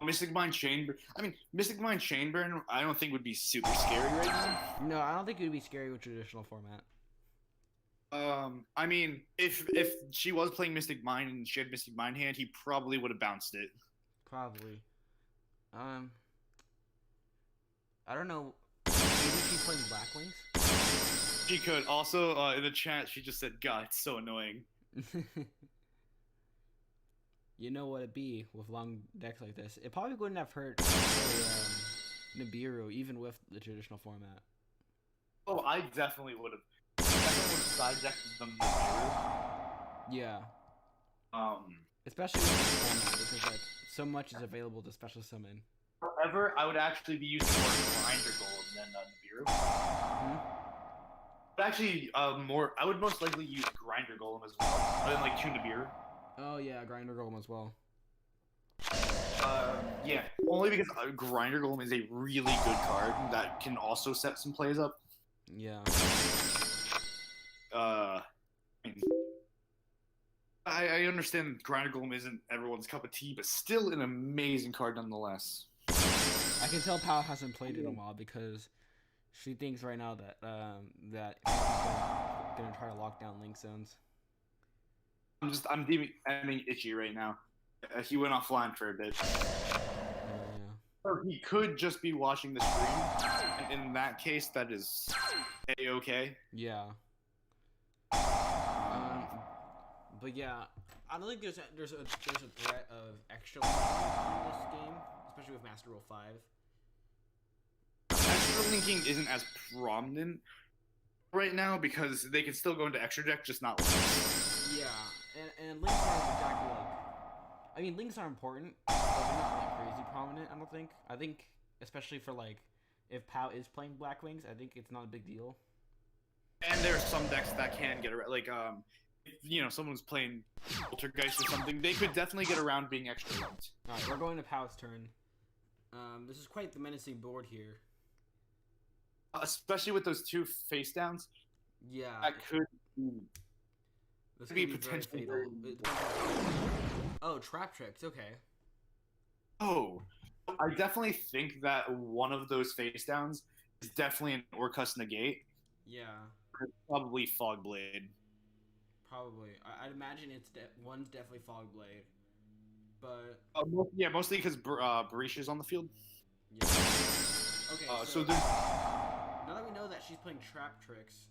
Mystic Mine Chainburn. I mean, Mystic Mine Chainburn. I don't think would be super scary right now. No, I don't think it would be scary with traditional format. I mean, if she was playing Mystic Mine and she had Mystic Mine hand, he probably would have bounced it. Probably. I don't know. Maybe she's playing Black Wings. She could. Also, in the chat, she just said, "God, it's so annoying." You know what it'd be with long decks like this. It probably wouldn't have hurt Nibiru, even with the traditional format. Oh, I definitely would have. Side decked them Nibiru. Yeah. Especially with this format, because like so much is available to special summon. However, I would actually be using more Grinder Golem than Nibiru. But actually, more. I would most likely use Grinder Golem as well, other than like two Nibiru. Oh yeah, Grinder Golem as well. Yeah, only because Grinder Golem is a really good card that can also set some plays up. Yeah. I understand Grinder Golem isn't everyone's cup of tea, but still an amazing card nonetheless. I can tell Pal hasn't played it in a while because she thinks right now that that he's gonna try to lock down link zones. I'm DMing Itchy right now. He went offline for a bit. Yeah. Or he could just be watching the stream. And in that case, that is A-okay. Yeah. But yeah, I don't think there's a threat of extra linking in this game, especially with Master Rule 5. Extra linking isn't as prominent right now because they can still go into extra deck, just not links. Yeah, and links aren't exactly like. I mean, links are important, but they're not like crazy prominent. I don't think. I think, especially for like, if Pao is playing Black Wings, I think it's not a big deal. And there are some decks that can get around, like if someone's playing Poltergeist or something, they could definitely get around being extra linked. All right, we're going to Pao's turn. This is quite the menacing board here. Especially with those two face downs. Yeah. That could be very potentially fatal. Oh, Trap Tricks, okay. Oh, I definitely think that one of those face downs is definitely an Orcuss Negate. Yeah. Probably Fog Blade. Probably. I'd imagine one's definitely Fog Blade. But... Yeah, mostly because Barisha's on the field. Yeah. Okay, so now that we know that she's playing Trap Tricks,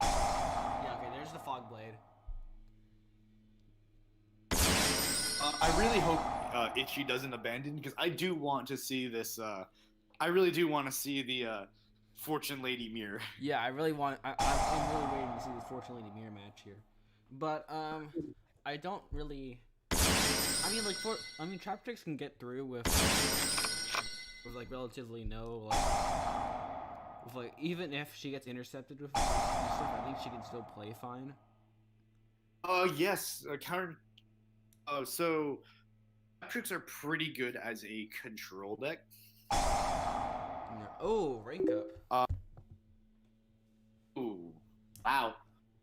yeah, okay, there's the Fog Blade. I really hope Itchy doesn't abandon, because I do want to see this. I really do want to see the Fortune Lady Mirror. Yeah, I'm really waiting to see this Fortune Lady Mirror match here. But I don't really. I mean, Trap Tricks can get through with like relatively no even if she gets intercepted with stuff, I think she can still play fine. Yes, counter. So Trap Tricks are pretty good as a control deck. Oh, rank up. Ooh, wow.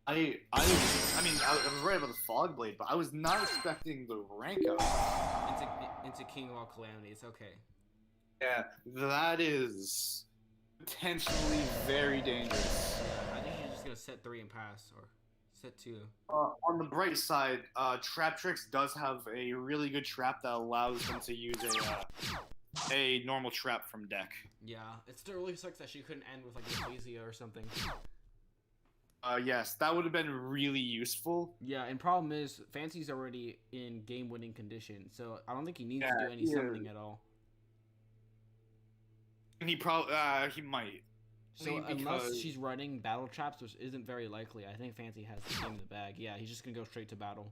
I mean, I was right about the Fog Blade, but I was not expecting the rank up. Into King of all Calamities. Okay. Yeah, that is potentially very dangerous. Yeah, I think she's just gonna set 3 and pass, or set 2. On the bright side, Trap Tricks does have a really good trap that allows them to use a normal trap from deck. Yeah, it still really sucks that she couldn't end with like Ecclesia or something. Yes, that would have been really useful. Yeah, and problem is, Fancy's already in game-winning condition, so I don't think he needs to do any summoning at all. He might. So unless she's running battle traps, which isn't very likely, I think Fancy has the game in the bag. Yeah, he's just gonna go straight to battle.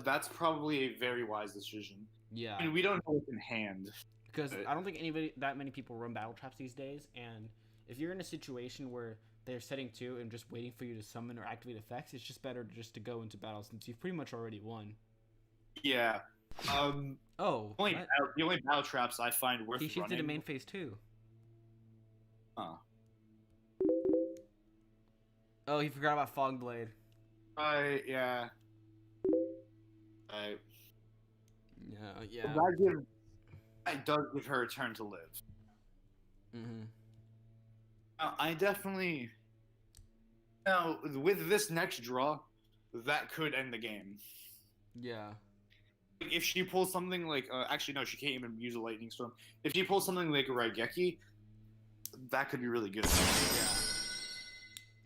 That's probably a very wise decision. Yeah. I mean, we don't know what's in hand. Because I don't think that many people run battle traps these days, and if you're in a situation where they're setting 2 and just waiting for you to summon or activate effects, it's just better just to go into battle since you've pretty much already won. Yeah. Oh, Only what? the only battle traps I find worth He shifted to running. main phase 2. Huh. Oh, he forgot about Fog Blade. Yeah. I Yeah. that does give her a turn to live. Mm-hmm. I definitely now with this next draw, that could end the game. Yeah. If she pulls something like, actually no, she can't even use a lightning storm. If she pulls something like a Raigeki, that could be really good. Yeah.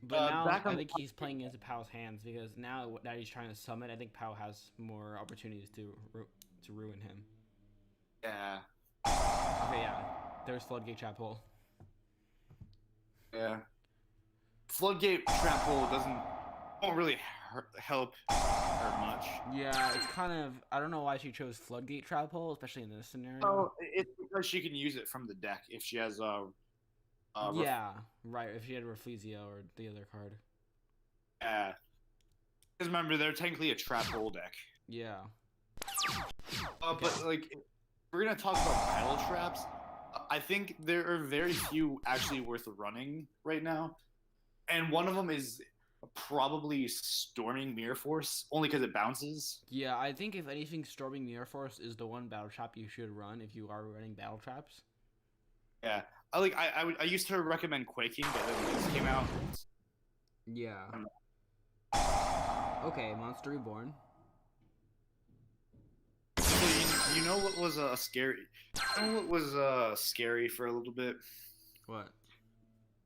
But now I on- think he's playing into Pow's hands because now that he's trying to summon, I think Pow has more opportunities to ruin him. Yeah. Okay, yeah. There's Floodgate Trap Hole. Yeah. Floodgate Trap Hole won't really help her much. Yeah, it's kind of, I don't know why she chose Floodgate Trap Hole, especially in this scenario. Oh, it's because she can use it from the deck if she has yeah, right. If she had Rafflesia or the other card. Yeah. Because remember, they're technically a Trap Hole deck. Yeah. But like, if we're gonna talk about battle traps. I think there are very few actually worth running right now, and one of them is probably Storming Mirror Force, only because it bounces. Yeah, I think if anything, Storming Mirror Force is the one battle trap you should run if you are running battle traps. Yeah, I used to recommend Quaking, but then this came out. Yeah. Okay, Monster Reborn. So you know what was scary? You know what was scary for a little bit? What?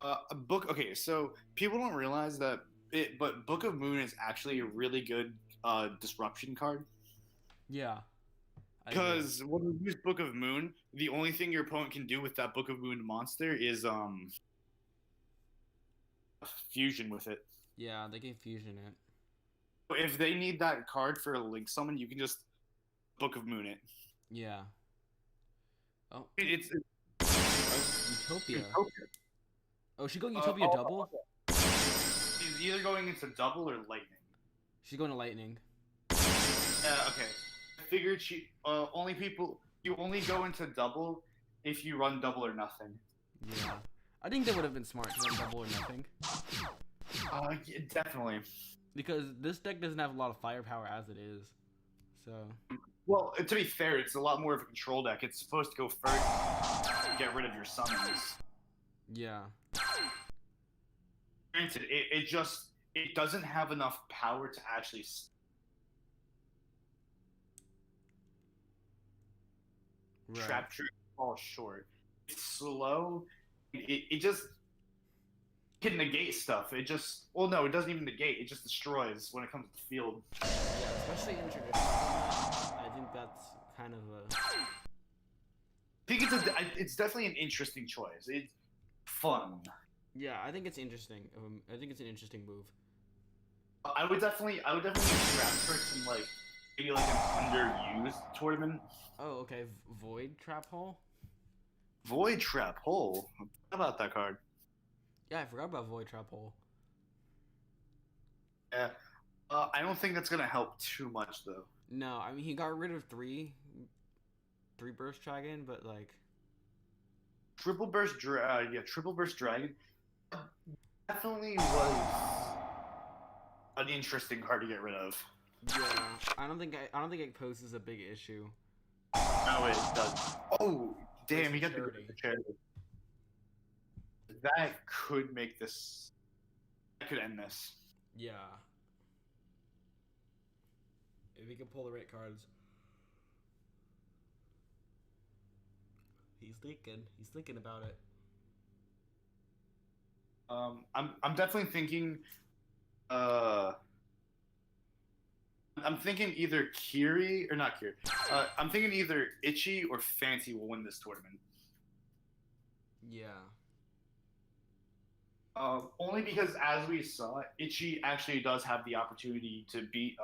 A book. Okay, so people don't realize that but Book of Moon is actually a really good disruption card. Yeah. Because when you use Book of Moon, the only thing your opponent can do with that Book of Moon monster is fusion with it. Yeah, they can fusion it. So if they need that card for a link summon, you can just Book of Moon it. Yeah. Oh. It's Utopia. Oh, she going Utopia double? She's either going into double or lightning. She's going to lightning. Okay. I figured you only go into double if you run double or nothing. Yeah. I think that would have been smart to run double or nothing. Yeah, definitely. Because this deck doesn't have a lot of firepower as it is. So. Well, to be fair, it's a lot more of a control deck. It's supposed to go first to get rid of your summons. Yeah. Granted, it doesn't have enough power to actually. Right. Trap falls short. It's slow. It just can negate stuff. It doesn't even negate. It just destroys when it comes to the field. Yeah, especially in traditional format, I think that's kind of a. I think it's definitely an interesting choice. It's fun. Yeah, I think it's interesting. I think it's an interesting move. I would definitely use Trap Tricks in maybe an underused tournament. Oh, okay. Void Trap Hole? Void Trap Hole? How about that card? Yeah, I forgot about Void Trap Hole. Yeah. I don't think that's going to help too much, though. No, I mean, he got rid of three Burst Dragon, but Triple Burst Dragon definitely was an interesting card to get rid of. Yeah, I don't think it poses a big issue. No, it doesn't. Oh, damn! You got the charity. That could make this. That could end this. Yeah. If he can pull the right cards. He's thinking about it. I'm definitely thinking. I'm thinking either Kiri or not Kiri. I'm thinking either Itchy or Fancy will win this tournament. Yeah. Only because, as we saw, Itchy actually does have the opportunity to beat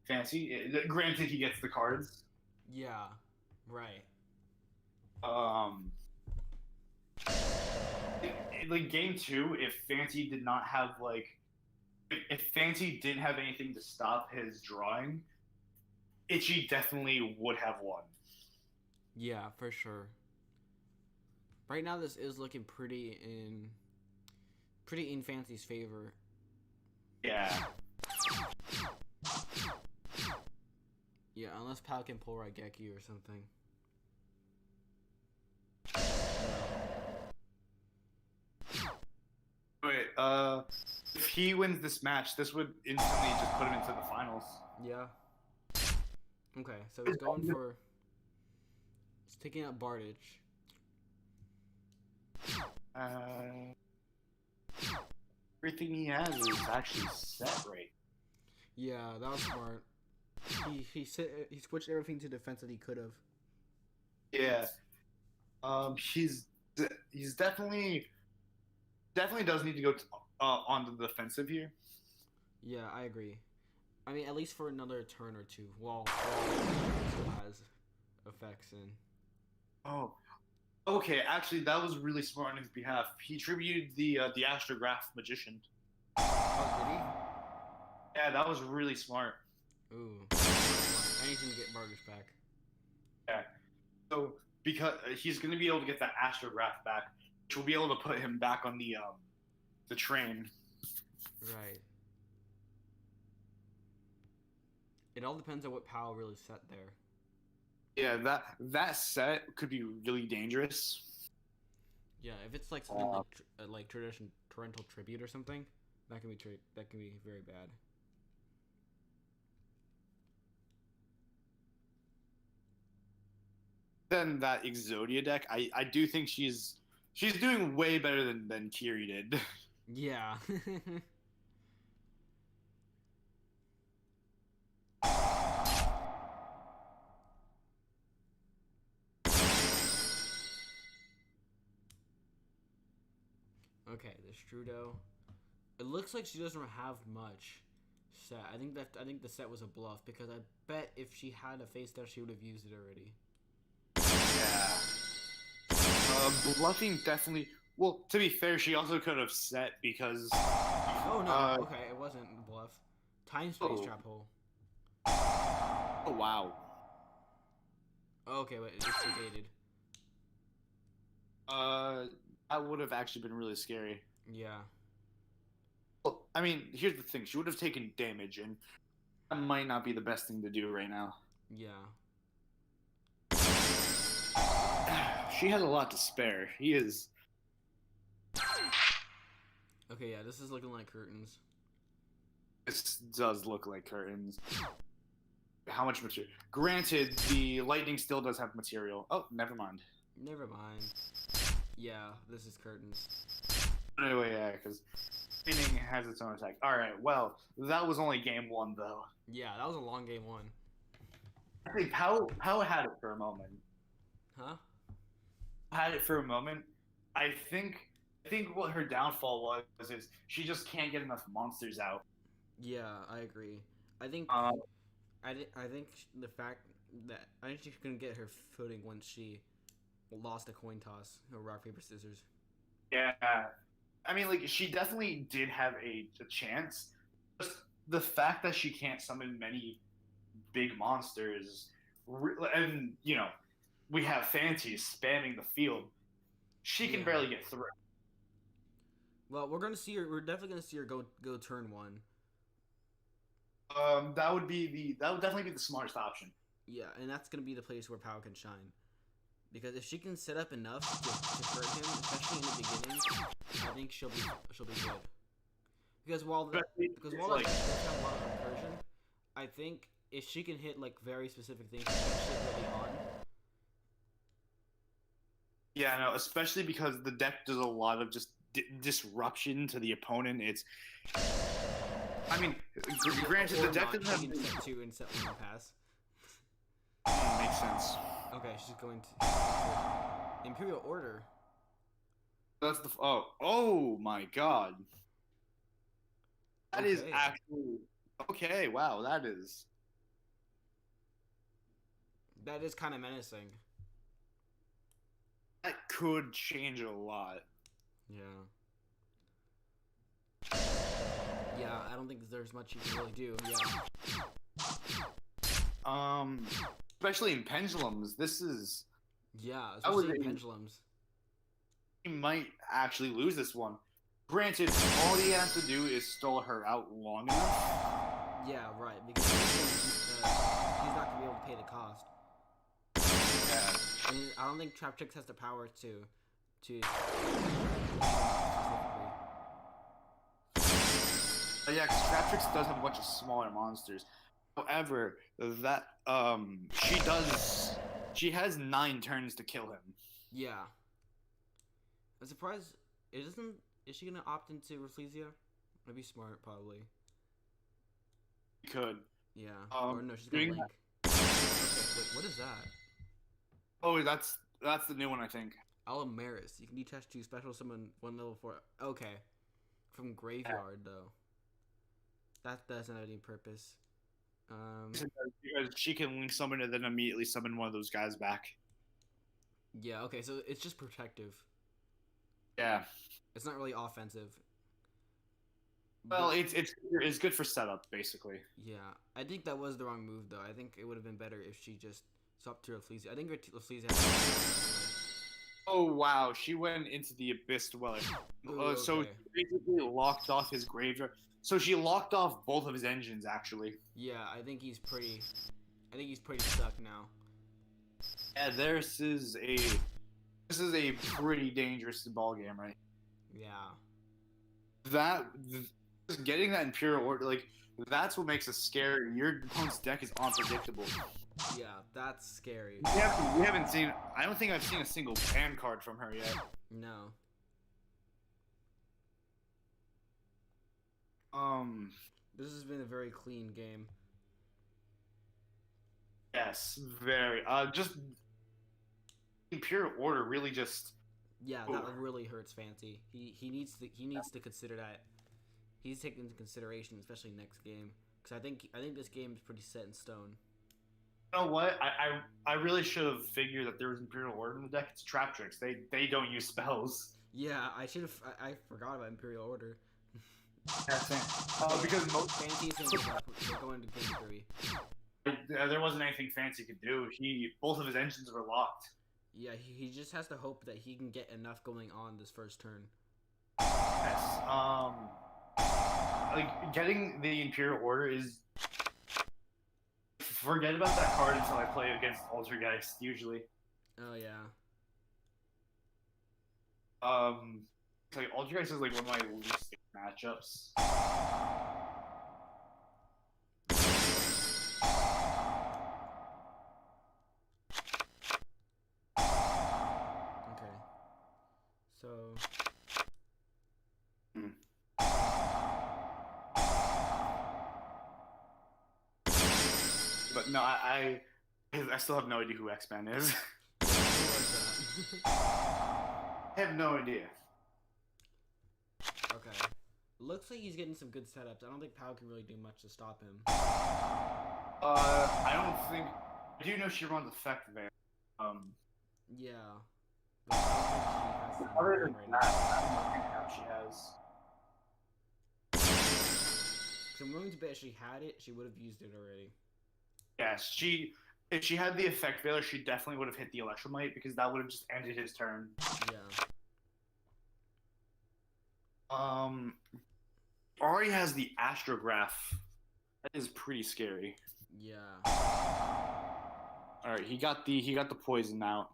Fancy. Granted, he gets the cards. Yeah. Right. Game 2, if Fancy did not have if Fancy didn't have anything to stop his drawing, Itchy definitely would have won. Yeah, for sure. Right now, this is looking pretty in Fancy's favor. Yeah. Yeah, unless Pal can pull Raigeki or something. Wait, if he wins this match, this would instantly just put him into the finals. Yeah. Okay, so he's taking out Bardage. Everything he has is actually set right. Yeah, that was smart. He switched everything to defense that he could have. Yeah. He's definitely does need to go on the defensive here. Yeah, I agree. I mean, at least for another turn or two, while he still has effects in. Oh, okay. Actually, that was really smart on his behalf. He tributed the Astrograph Magician. Oh, did he? Yeah, that was really smart. Ooh. I need to get Bardage back. Yeah. So because he's going to be able to get that Astrograph back, which will be able to put him back on the train. Right. It all depends on what Powell really set there. Yeah, that set could be really dangerous. Yeah, if it's like something like tradition torrential tribute or something, that can be very bad. Then that Exodia deck, I do think she's doing way better than Kiri did. Yeah. Okay, the Strudo. It looks like she doesn't have much set. I think the set was a bluff because I bet if she had a face down, she would have used it already. Yeah. Bluffing definitely. Well, to be fair, she also could have set because. Oh no! Okay, it wasn't bluff. Time space trap hole. Oh wow. Okay, but it's negated. That would have actually been really scary. Yeah. Well, I mean, here's the thing: she would have taken damage, and that might not be the best thing to do right now. Yeah. She has a lot to spare. He is. Okay, yeah, this is looking like curtains. This does look like curtains. How much material? Granted, the lightning still does have material. Oh, never mind. Never mind. Yeah, this is curtains. Anyway, yeah, because lightning has its own attack. All right, well, that was only game one, though. Yeah, that was a long game one. I think Pow had it for a moment. Huh? Had it for a moment. I think what her downfall was is she just can't get enough monsters out. Yeah, I agree. I think the fact that I think she couldn't get her footing once she lost a coin toss or rock paper scissors. Yeah, I mean, like she definitely did have a chance. Just the fact that she can't summon many big monsters, and we have Fancy spamming the field. She can barely get through. Well, we're definitely gonna see her go turn one. That would definitely be the smartest option. Yeah, and that's gonna be the place where Pao can shine, because if she can set up enough to hurt him, especially in the beginning, I think she'll be good. Because while I does have a lot of recursion, I think if she can hit like very specific things, especially early on. Yeah, no, especially because the deck does a lot of just disruption to the opponent. It's, I mean, granted, the deck doesn't have set 2 and set 1 pass. Makes sense. Okay, she's going to Imperial Order. That's the oh my god. That is actually okay. Wow, that is kind of menacing. That could change a lot. Yeah. Yeah, I don't think there's much you can really do. Yeah. Especially in pendulums, this is Yeah, I would especially in say- pendulums. he might actually lose this one. Granted, all he has to do is stall her out long enough. Yeah, right. Because he's not gonna be able to pay the cost. Yeah. And I don't think Trap Tricks has the power to Yeah, because Traptrix does have a bunch of smaller monsters. However, that she has 9 turns to kill him. Yeah. I'm surprised. Is she gonna opt into Rafflesia? That'd be smart, probably. Could. Yeah. Um, Or no, she's gonna doing link. Okay, wait, what is that? Oh, that's the new one, I think. Alamaris. You can detach 2 special summon 1 level 4. Okay. From Graveyard, though. That doesn't have any purpose. Because she can link summon and then immediately summon one of those guys back. Yeah, okay, so it's just protective. Yeah. It's not really offensive. Well, But- it's good for setup, basically. yeah, I think that was the wrong move, though. I think it would have been better if she just swapped to Rafflesia. I think Rafflesia has... Oh wow, she went into the Abyss Dweller. Ooh, So okay. she basically locked off his graveyard. So she locked off both of his engines, actually. Yeah, I think he's pretty stuck now. Yeah, this is a pretty dangerous ball game, right? Yeah. Getting that Imperial Order, like, that's what makes it scary. Your opponent's deck is unpredictable. Yeah, that's scary. We haven't seen. I don't think I've seen a single ban card from her yet. No. This has been a very clean game. Yes, very. Just Imperial Order really just. Yeah, that really hurts Fancy. He needs to consider that. He's taken into consideration, especially next game, because I think this game is pretty set in stone. You know what? I really should have figured that there was Imperial Order in the deck. It's Trap Tricks. They don't use spells. Yeah, I forgot about Imperial Order. That's it. Because most Fancy is they're going to game 3. there wasn't anything Fancy could do. Both of his engines were locked. Yeah, he just has to hope that he can get enough going on this first turn. Yes. Like getting the Imperial Order is. Forget about that card until I play against Altergeist. Usually. Oh yeah. Like Altergeist is like one of my least matchups. Okay. So. But no, I still have no idea who X-Man is. Who was that? I have no idea. Okay. Looks like he's getting some good setups. I don't think Pau can really do much to stop him. I don't think. I do know she runs Effect Van. Yeah. But I don't think she has the Other than right that, now. I don't think how she has. So I'm willing to bet if she had it, she would have used it already. Yes, if she had the Effect Veiler, she definitely would have hit the Electromite because that would have just ended his turn. Yeah. Ari has the Astrograph. That is pretty scary. Yeah. All right, he got the poison out.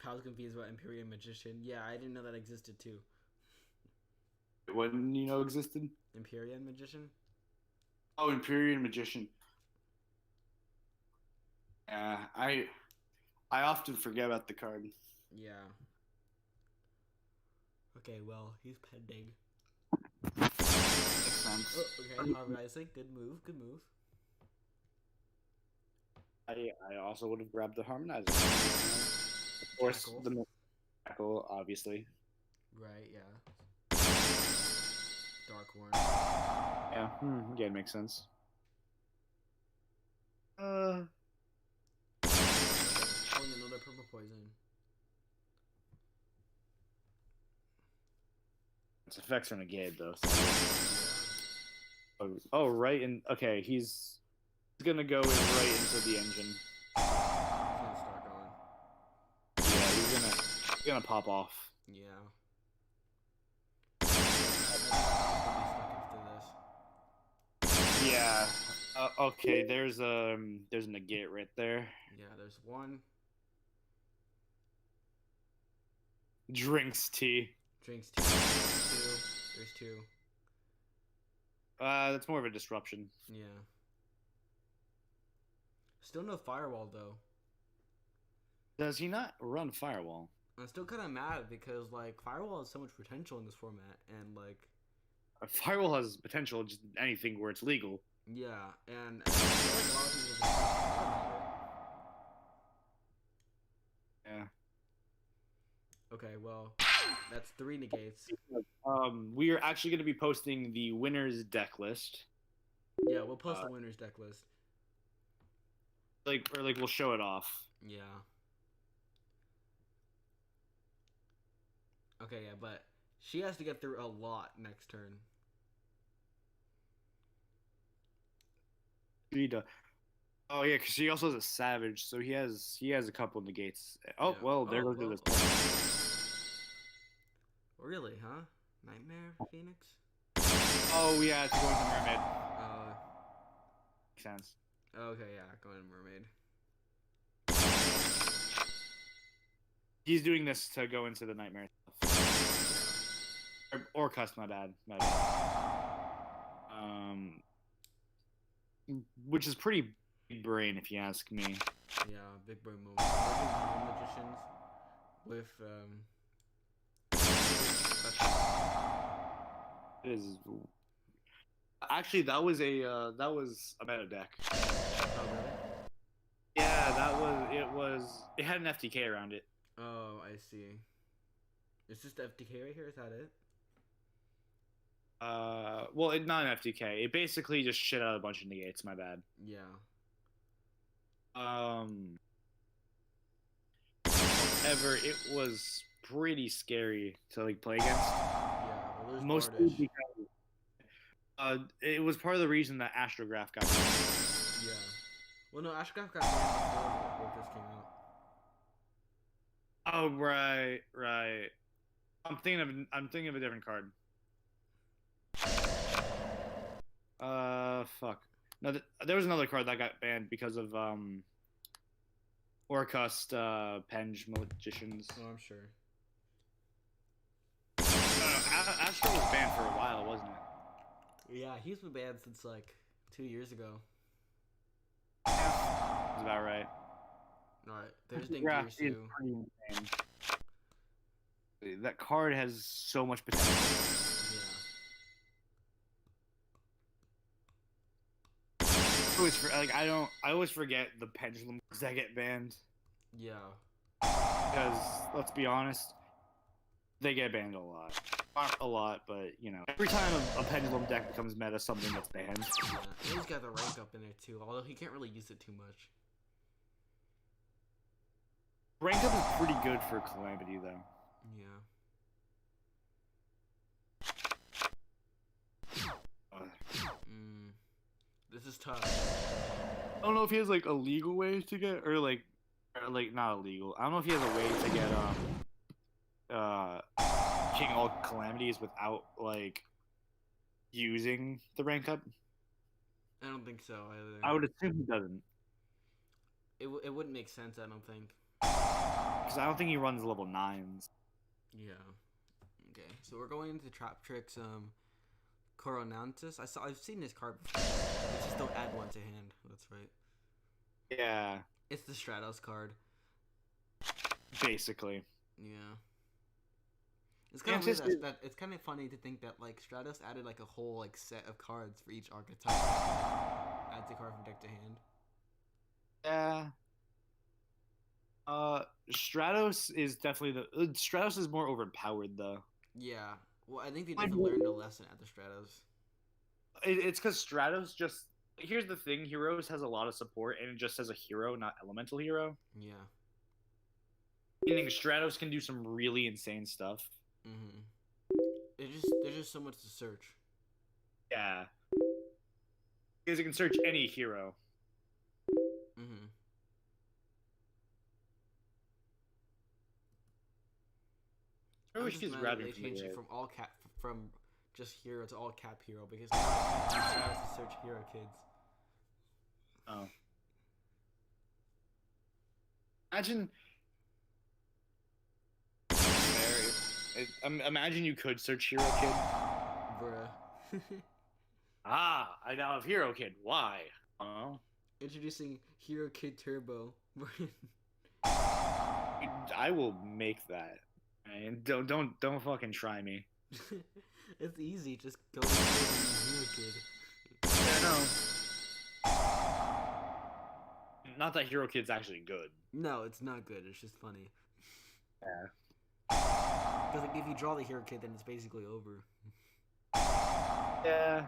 Pau's confused about Empyrean Magician. Yeah, I didn't know that existed too. What didn't you know existed? Empyrean Magician? Oh, Imperial Magician. Yeah, I often forget about the card. Yeah. Okay, well, he's pending. Makes sense. Oh, okay, Harmonizing. Good move, good move. I also would have grabbed the Harmonizer. Of course, Tackle. the tackle, obviously. Right, yeah. Dark Horn. Yeah, yeah, it makes sense. Pulling another purple poison. Its effects are negated though. Oh, right, and okay, he's gonna go in right into the engine. It's gonna start going. Yeah, he's gonna pop off. Yeah. I think I'll be stuck after this. Yeah. Okay, there's a negate right there. Yeah, there's one. Drinks tea. Drinks two. Two. There's two. That's more of a disruption. Yeah. Still no firewall though. Does he not run firewall? I'm still kind of mad because like firewall has so much potential in this format, and like Firewall has potential just anything where it's legal. yeah, and I feel like a lot of people just forgot about Yeah. it. Okay, well, that's 3 negates. We are actually going to be posting the winners deck list. Yeah, we'll post the winners deck list. Like we'll show it off. Yeah. Okay, yeah, but she has to get through a lot next turn. Oh yeah, because she also has a savage, so he has a couple negates. Oh Yeah. well, there Oh, goes well. this. Really, huh? Nightmare Phoenix? Oh yeah, it's going to mermaid. Makes sense. Okay, yeah, going to mermaid. He's doing this to go into the nightmare stuff. Or cuss, my bad. Which is pretty big brain if you ask me. Yeah, big brain moment. Working with magicians with It is. Actually, that was a meta deck. Oh really? Yeah, it had an FTK around it. Oh, I see. It's just FTK right here, is that it? Well, it's not an FTK. It basically just shit out a bunch of negates. My bad. Yeah. However, it was pretty scary to like play against. Yeah, well there's Mostly Bardish. because it was part of the reason that Astrograph got banned. Yeah. Well no, Ashgraph got banned before Orcus came out. Oh right. I'm thinking of a different card. Fuck. No, there was another card that got banned because of Orcust Penge Magicians. Oh, I'm sure. Astro was banned for a while, wasn't it? Yeah, he's been banned since like 2 years ago. That's about right. Alright, there's Graph is Dingirsu. pretty insane. That card has so much potential. Yeah. I always forget the pendulum cards that get banned. Yeah. Because let's be honest, they get banned a lot. Not a lot, but you know, every time a pendulum deck becomes meta, something gets banned. Yeah. And he's got the rank up in there too, although he can't really use it too much. Rank up is pretty good for Calamity though. Yeah. This is tough. I don't know if he has like a legal way to get, or like not illegal. I don't know if he has a way to get King all calamities without like using the rank up. I don't think so either. I would assume he doesn't, It wouldn't make sense, I don't think. because I don't think he runs level 9s. Yeah. Okay, so we're going into Trap Tricks Coronantis. I've seen this card before. It's just don't add one to hand. That's right. Yeah, It's the Stratos card. basically. Yeah. It's kind of Mantis weird is- that it's kind of funny to think that like Stratos added like a whole like set of cards for each archetype. Adds a card from deck to hand. Yeah. Stratos is definitely Stratos is more overpowered though. Yeah. Well, I think they never learned a lesson at the Stratos. It's because Stratos just. Here's the thing: Heroes has a lot of support, and it just has a hero, not elemental hero. Yeah. Meaning Stratos can do some really insane stuff. Mm-hmm. There's just so much to search. Yeah. Because it can search any hero. Mm-hmm. I wish he's grabbing they from changed the it red. from just hero to all cap hero because now it's Stratos to search hero kids. Oh. Imagine. Imagine you could search Hero Kid. Bruh. I now have Hero Kid. Why? Oh. Introducing Hero Kid Turbo. I will make that. And don't fucking try me. It's easy. Just go to Hero Kid. Yeah, no. Not that Hero Kid's actually good. No, it's not good. It's just funny. Yeah. Because like, if you draw the Hero Kid, then it's basically over. Yeah.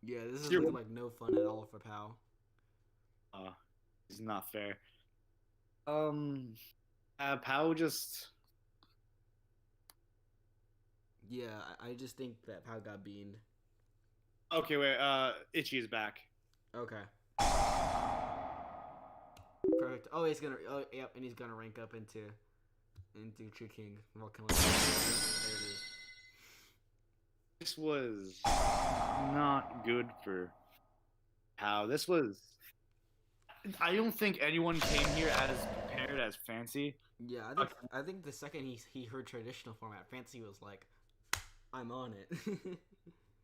Yeah, this is looking like no fun at all for Pow. It's not fair. Pow just. Yeah, I just think that Pow got beamed. Okay, wait. Itchy is back. Okay. Perfect. Oh, he's gonna. Oh, yep, and he's gonna rank up into True King while killing. There it is. This was not good for Pow. This was. I don't think anyone came here as prepared as Fancy. Yeah, I think the second he heard traditional format, Fancy was like, "I'm on it."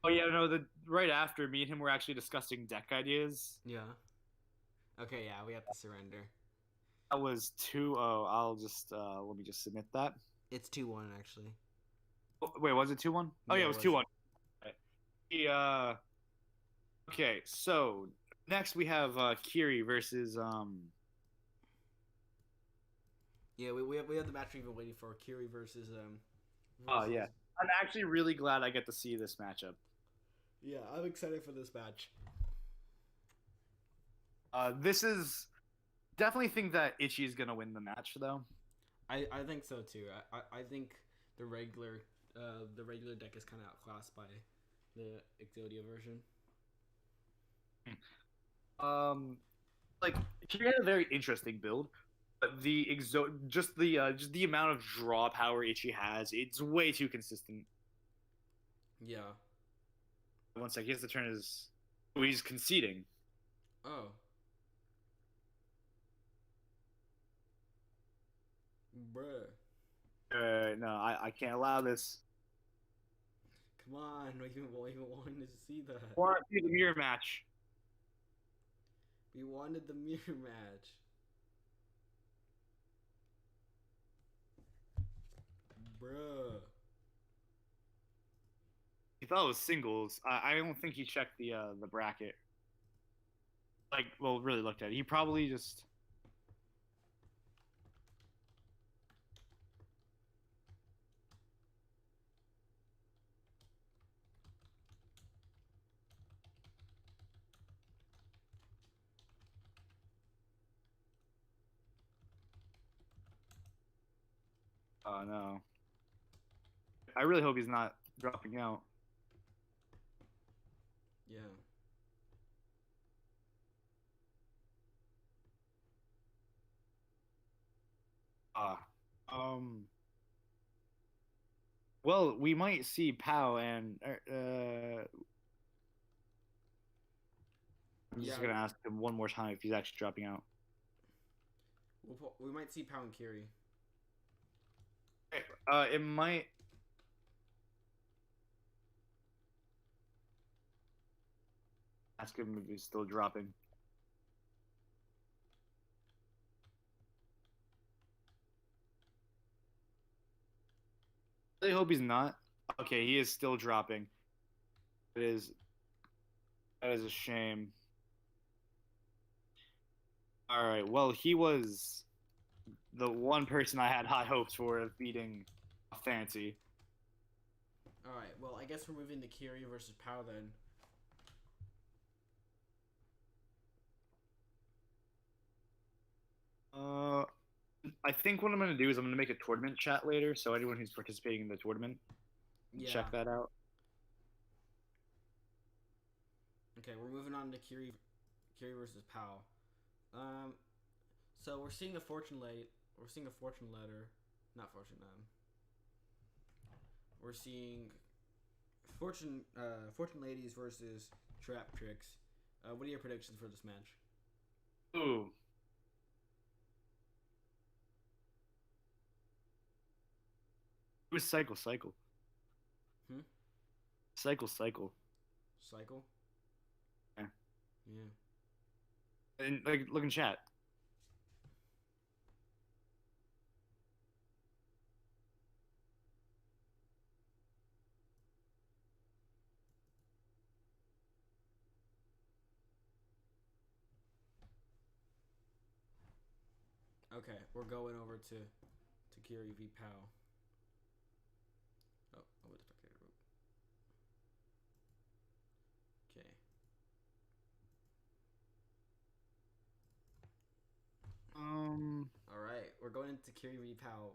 Oh yeah, no. Right after me and him were actually discussing deck ideas. Yeah. Okay, yeah, we have to surrender. That was 2-0. I'll just let me just submit that. It's 2-1 actually. Oh, wait, was it 2-1? Oh yeah, it was 2-1. Right. Okay, so next we have Kiri versus Yeah, we have the match we've been waiting for: Kiri versus Oh yeah, I'm actually really glad I get to see this matchup. Yeah, I'm excited for this match. This is definitely think that Itchy is gonna win the match though. I think so too. I think the regular deck is kind of outclassed by the Exodia version. Like Kiri had a very interesting build, but just the amount of draw power Itchy has, it's way too consistent. Yeah. One sec, he has to turn his. Oh, he's conceding. Oh. Bruh. No, I can't allow this. Come on, we even wanted to see that. I want to see the mirror match. We wanted the mirror match. Bruh. He thought it was singles. I don't think he checked the bracket. Like, well, really looked at it. He probably just. Oh no. I really hope he's not dropping out. Yeah. Well, we might see Pow and I'm just gonna ask him one more time if he's actually dropping out. We might see Pow and Kiri. It might. Ask him if he's still dropping. I really hope he's not. Okay, he is still dropping. That is a shame. All right. Well, he was the one person I had high hopes for of beating Fancy. All right. Well, I guess we're moving to Kiri versus Pow then. I think what I'm gonna do is I'm gonna make a tournament chat later, so anyone who's participating in the tournament, Yeah. check that out. Okay, we're moving on to Kiri versus Pow. So we're seeing a fortune letter. Not fortune. We're seeing fortune ladies versus trap tricks. What are your predictions for this match? Ooh. It was cycle. Hmm? Cycle. Cycle? Yeah. Yeah. And like, look in chat. Okay, we're going over to Kiri v Pow. Oh, over the spectator group. Okay. All right, we're going into Kiri v Pow.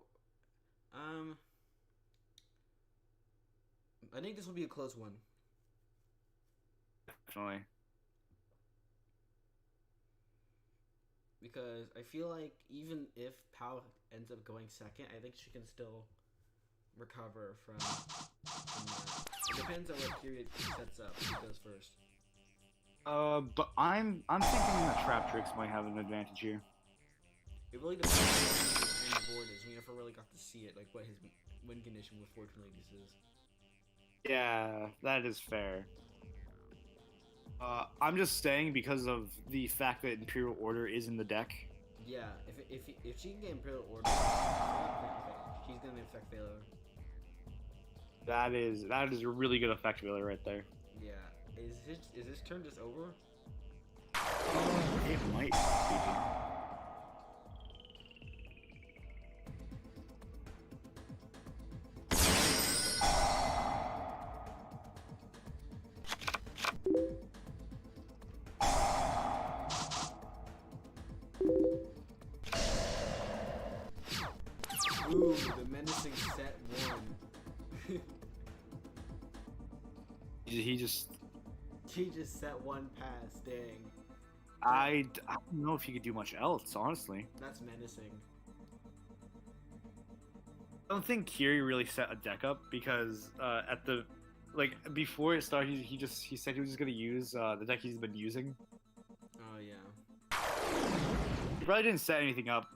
I think this will be a close one. Definitely. Because I feel like even if Pow ends up going second, I think she can still recover from that. It depends on what Kiri sets up. Who goes first? But I'm thinking that Trap Tricks might have an advantage here. It really depends on what his board is. We never really got to see it, like what his win condition with Fortune Ladies is. Yeah, that is fair. I'm just saying because of the fact that Imperial Order is in the deck. Yeah, if she can get Imperial Order, she's gonna affect failure. That is a really good effect wheeler right there. Yeah, is this turn just over? It might be. Ooh, the menacing set one. He just set one pass, dang. I don't know if he could do much else, honestly. That's menacing. I don't think Kiri really set a deck up because at the before it started, he said he was just gonna use the deck he's been using. Oh yeah. He probably didn't set anything up.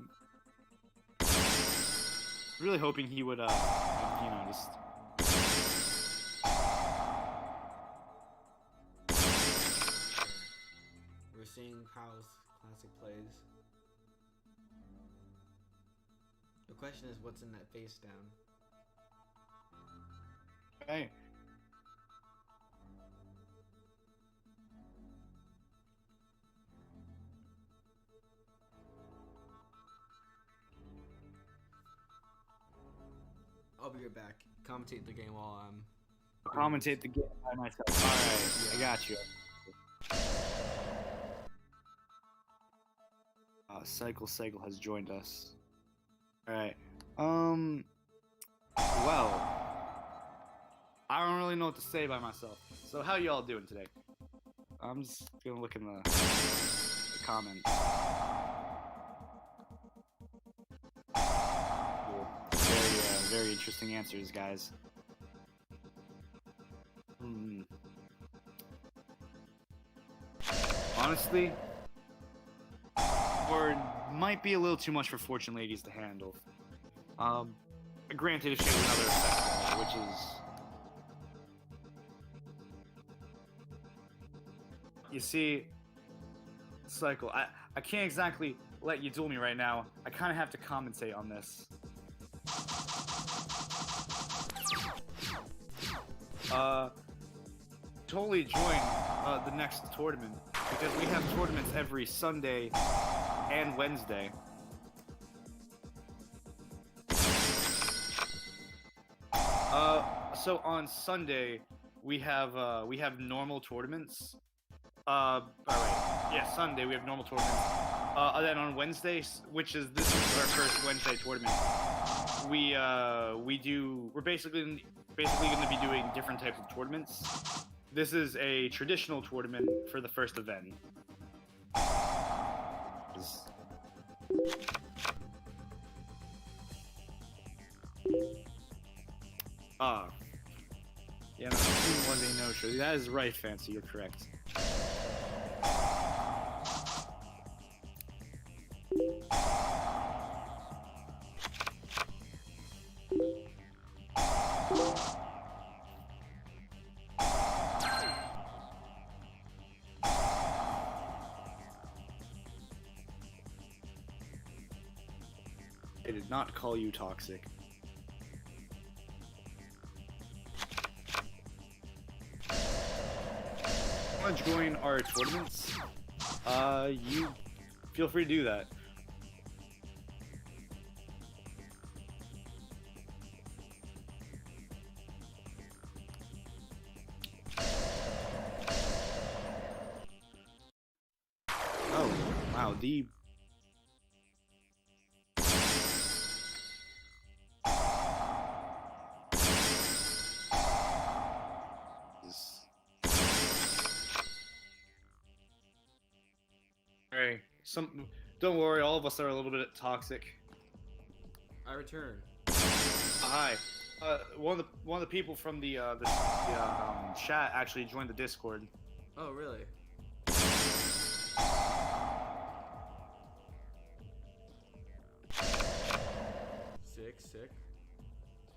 Really hoping he would just. We're seeing Pow's classic plays. The question is, what's in that face down? Hey. I'll be right back. Commentate the game while I'm. Commentate the game by myself. Alright, I got you. Cycle has joined us. Alright. Well, I don't really know what to say by myself. So how y'all doing today? I'm just gonna look in the comments. Very interesting answers, guys. Honestly, or might be a little too much for Fortune Ladies to handle. Granted, if she has another effect, which is, you see, Cycle. I can't exactly let you duel me right now. I kind of have to commentate on this. Totally join the next tournament because we have tournaments every Sunday and Wednesday. So on Sunday we have normal tournaments. Sunday we have normal tournaments. And then on Wednesday, this is our first Wednesday tournament. We're basically going to be doing different types of tournaments. This is a traditional tournament for the first event. Yeah, no, one day no show. That is right, Fancy. You're correct. I did not call you toxic. Want to join our tournaments? You feel free to do that. Oh, wow, Alright, don't worry, all of us are a little bit toxic. I return. Hi. One of the people from the chat actually joined the Discord. Oh, really? Sick.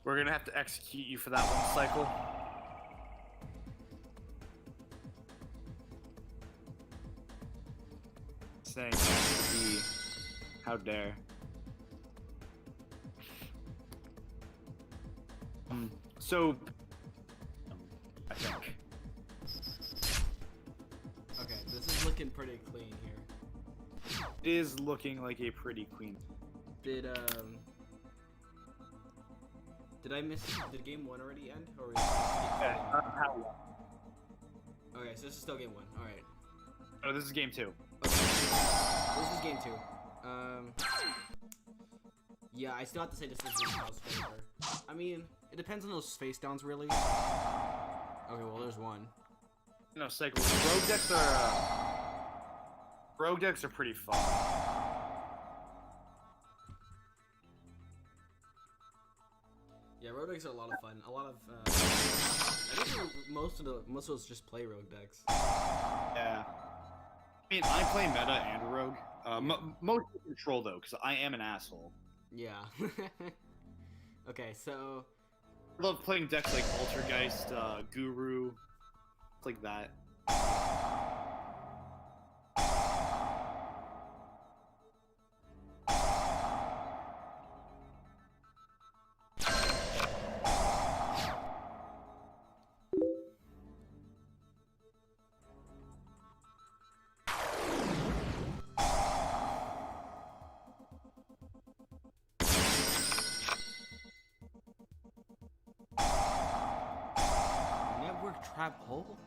We're gonna have to execute you for that one cycle. Saying how dare. So I think. Okay, this is looking pretty clean here. It is looking like a pretty clean. Did game 1 already end? Or is this okay, so this is still game 1. Alright. Oh, this is game 2. Okay. This is game 2. Yeah, I still have to say this is Yugi's favor. I mean, it depends on those face downs, really. Okay, well, there's one. No, cycle. Rogue decks are pretty fun. Yeah, rogue decks are a lot of fun. A lot of, I think most of us just play rogue decks. Yeah. I mean, I play meta and rogue. Mostly control though, because I am an asshole. Yeah. Okay, so I love playing decks like Altergeist, Guru, like that. Trap hole?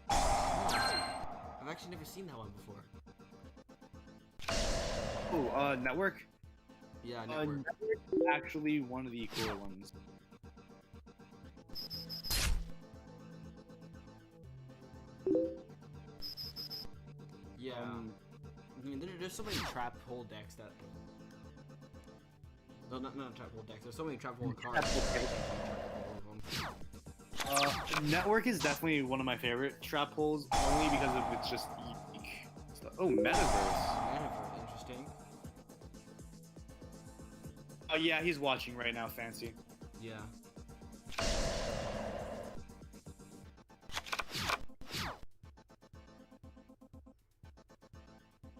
I've actually never seen that one before. Oh, network? Yeah, network. Network is actually one of the cooler ones. Yeah. I mean, there's so many trap hole decks that... No, not trap hole decks. There's so many trap hole cards. Network is definitely one of my favorite trap holes, only because of it's just unique. Oh, Metaverse. Metaverse, interesting. Oh yeah, he's watching right now, Fancy. Yeah.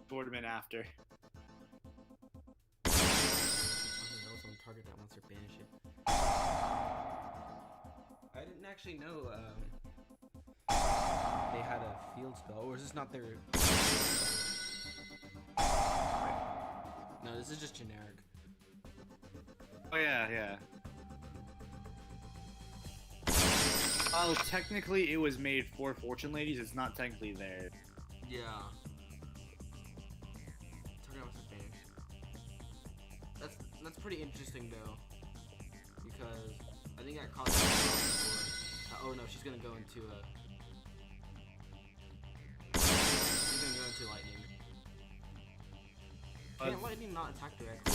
Tournament after. Target that wants to banish it. I didn't actually know they had a field spell, or is this not their? No, this is just generic. Oh yeah. Oh, technically it was made for Fortune Ladies. It's not technically there. Yeah. Talking about the finish. That's pretty interesting though, because I think that caused. Oh no, she's gonna go into lightning. Can't lightning not attack directly?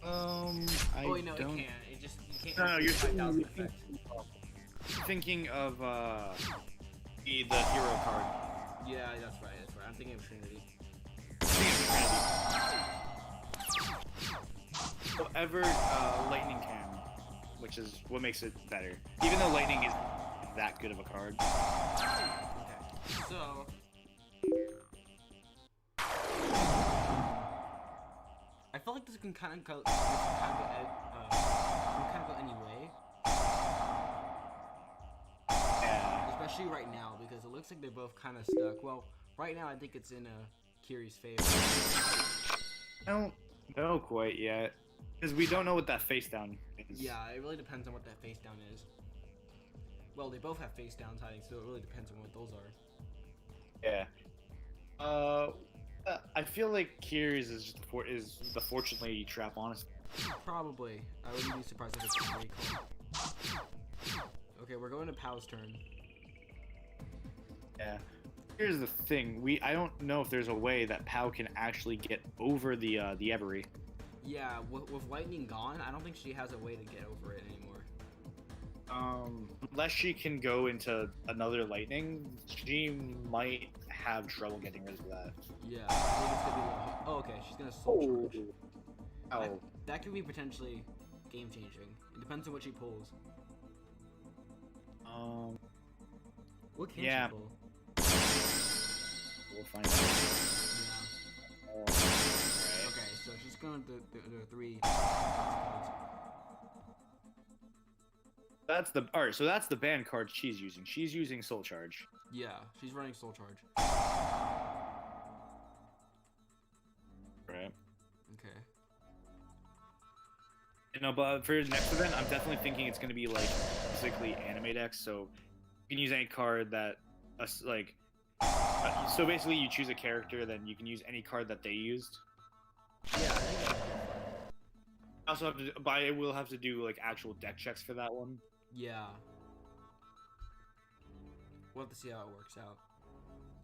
I wait, no, don't. it can. It just you can't. No, you're 5,000 effect. thinking of the hero card. Yeah, that's right. I'm thinking of Trinity. However, lightning can, which is what makes it better. Even though lightning is that good of a card. Okay, so. I feel like this can kind of go any way. Yeah. Especially right now, because it looks like they're both kind of stuck. Well, right now I think it's in Kiri's favor. I don't know quite yet, because we don't know what that face down is. Yeah, it really depends on what that face down is. Well, they both have face downs hiding, so it really depends on what those are. Yeah. I feel like Kiri's is the Fortune Lady trap, honestly. Probably. I wouldn't be surprised if it's a recall. Okay, we're going to Pow's turn. Yeah. Here's the thing. I don't know if there's a way that Pow can actually get over the Every. Yeah, with lightning gone, I don't think she has a way to get over it anymore. Unless she can go into another lightning, she might have trouble getting rid of that. Yeah, I think it's gonna be a little. Oh, okay, she's gonna soul charge. Oh. That could be potentially game changing. It depends on what she pulls. What can yeah. she pull? We'll find out. Yeah. Right. Okay, so she's going to the 3. Alright, so that's the ban card she's using. She's using Soul Charge. Yeah, she's running soul charge. Right. Okay. You know, but for the next event, I'm definitely thinking it's going to be like basically anime decks. So you can use any card that, so basically you choose a character, then you can use any card that they used. Yeah, I think that's good. I also have to, but I will have to do like actual deck checks for that one. Yeah. We'll have to see how it works out.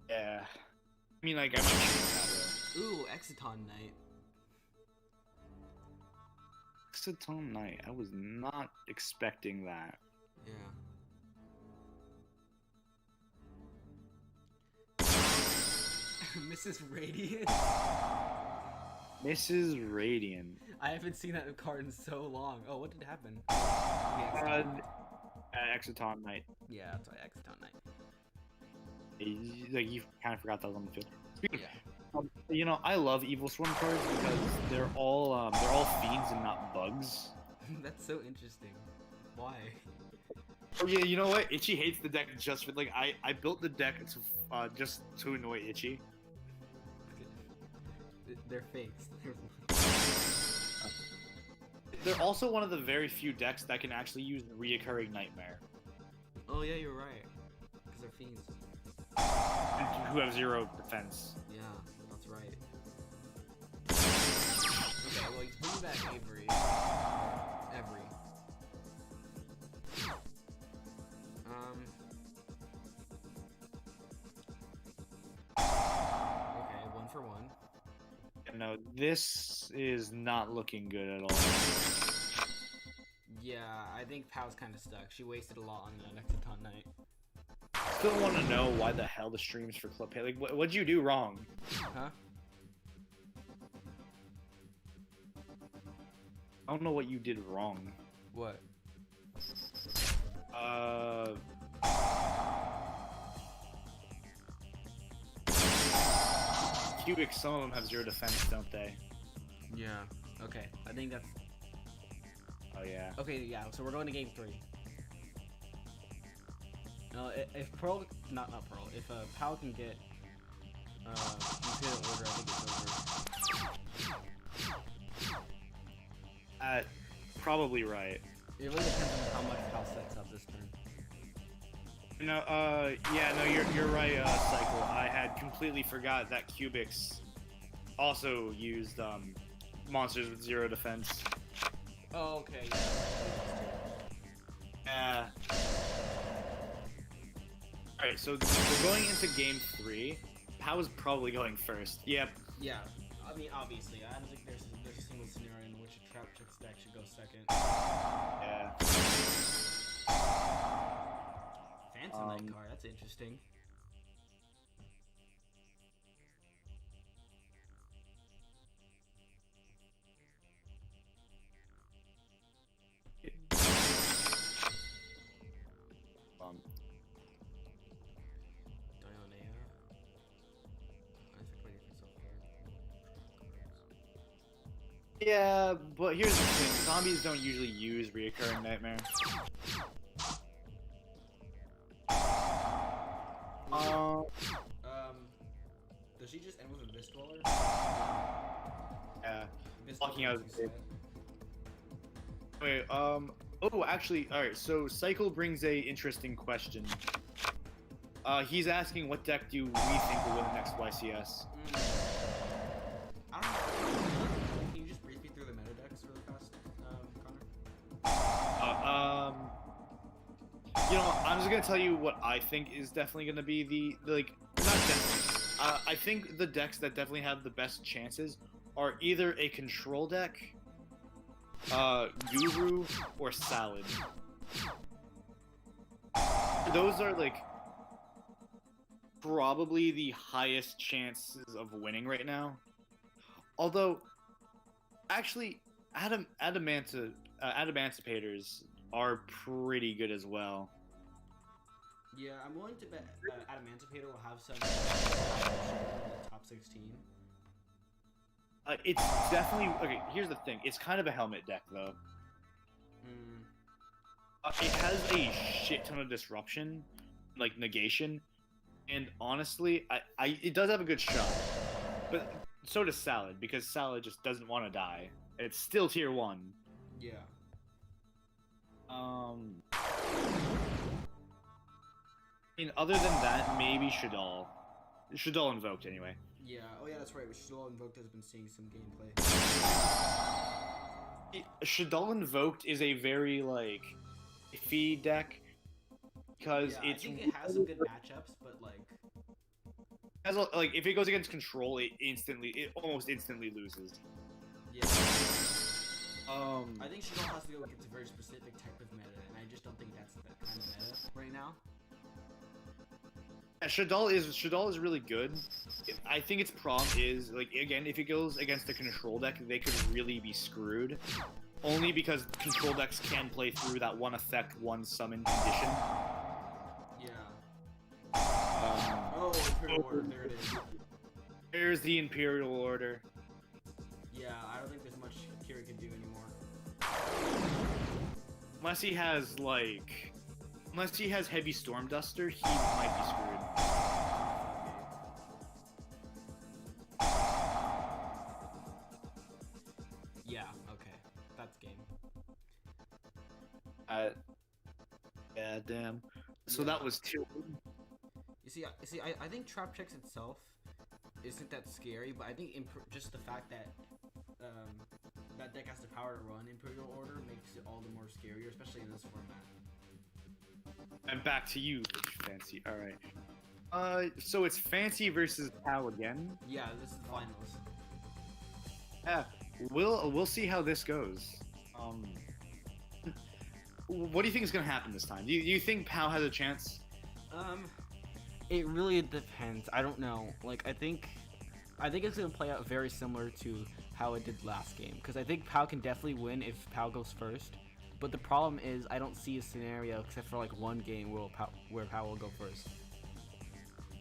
Yeah. I mean, like I might choose that though. Ooh, Exiton Knight. Exiton Knight. I was not expecting that. Yeah. Mrs. Radiant. Mrs. Radiant. I haven't seen that card in so long. Oh, what did happen? Exiton Knight. Yeah, that's right, Exiton Knight. Like you kind of forgot that was on the field. Yeah. You know, I love Evil Swarm cards because they're all fiends and not bugs. That's so interesting. Why? Oh yeah, you know what? Itchy hates the deck just for like I built the deck to just to annoy Itchy. They're fakes. They're also one of the very few decks that can actually use Reoccurring Nightmare. Oh yeah, you're right. Because they're fiends. Who have 0 defense. Yeah, that's right. Okay, well, he's bringing back Avery. Every. Okay, 1 for 1. No, this is not looking good at all. Yeah, I think Pow's kind of stuck. She wasted a lot on the Exiton Knight. Still want to know why the hell the streams for Club Pay. Like, what'd you do wrong? Huh? I don't know what you did wrong. What? Cubic, some of them have 0 defense, don't they? Yeah. Okay, I think that's... Oh yeah. Okay, yeah, so we're going to game 3. If Pearl, not Pearl, if Pal can get Imperial Order, I think it's over. Probably right. It really depends on how much Pal sets up this turn. No, yeah, no, you're right, Cycle. I had completely forgot that Cubics also used monsters with 0 defense. Oh, okay. Yeah. Alright, so we're going into game 3. Pao is probably going first. Yep. Yeah, I mean, obviously, I don't think there's a single scenario in which a Trap Chicks deck should go second. Yeah. Phantom Knight card, that's interesting. Yeah, but here's the thing. Zombies don't usually use reoccurring nightmare. Does she just end with a Mist Dweller? Yeah. Mist Blocking out Dweller, of the Wait, oh, actually, alright, so Cycle brings a interesting question. He's asking what deck do we think will win the next YCS? I don't know. Can you just brief me through the meta decks really fast, Connor? You know, I'm just gonna tell you what I think is definitely gonna be not definitely. I think the decks that definitely have the best chances are either a control deck, Guru, or Salad. Those are like probably the highest chances of winning right now. Although, actually, Adamanticators are pretty good as well. Yeah, I'm willing to bet Adamantipator will have some in the top 16. It's definitely okay. Here's the thing: it's kind of a helmet deck, though. It has a shit ton of disruption, like negation, and honestly, it does have a good shot. But so does Salad, because Salad just doesn't want to die. It's still tier 1. Yeah. I mean, other than that, maybe Shadal. Shadal invoked anyway. Yeah. Oh yeah, that's right. But Shadal Invoked has been seeing some gameplay. Shadal invoked is a very like iffy deck because yeah, it's. I think it has some good matchups, but like if it goes against control, it almost instantly loses. Yeah. I think Shadal has to go against a very specific type of meta, and I just don't think that's the kind of meta right now. Yeah, Shadal is really good. I think its problem is like again, if it goes against a control deck, they could really be screwed. Only because control decks can play through that one effect, one summon condition. Yeah. Imperial Order, there it is. There's the Imperial Order. Yeah, I don't think there's much Kira can do anymore. Unless he has Heavy Storm Duster, he might be screwed. Yeah, okay. That's game. Yeah, damn. So Yeah. that was 2. You see, I think Trap Checks itself isn't that scary, but I think just the fact that that deck has the power to run Imperial Order makes it all the more scarier, especially in this format. And back to you, Fancy. All right. So it's Fancy versus Pao again. Yeah, this is the finals. Yeah, we'll see how this goes. What do you think is gonna happen this time? Do you think Pao has a chance? It really depends. I don't know. Like, I think it's gonna play out very similar to how it did last game, because I think Pao can definitely win if Pao goes first. But the problem is, I don't see a scenario except for like one game where Pao will go first.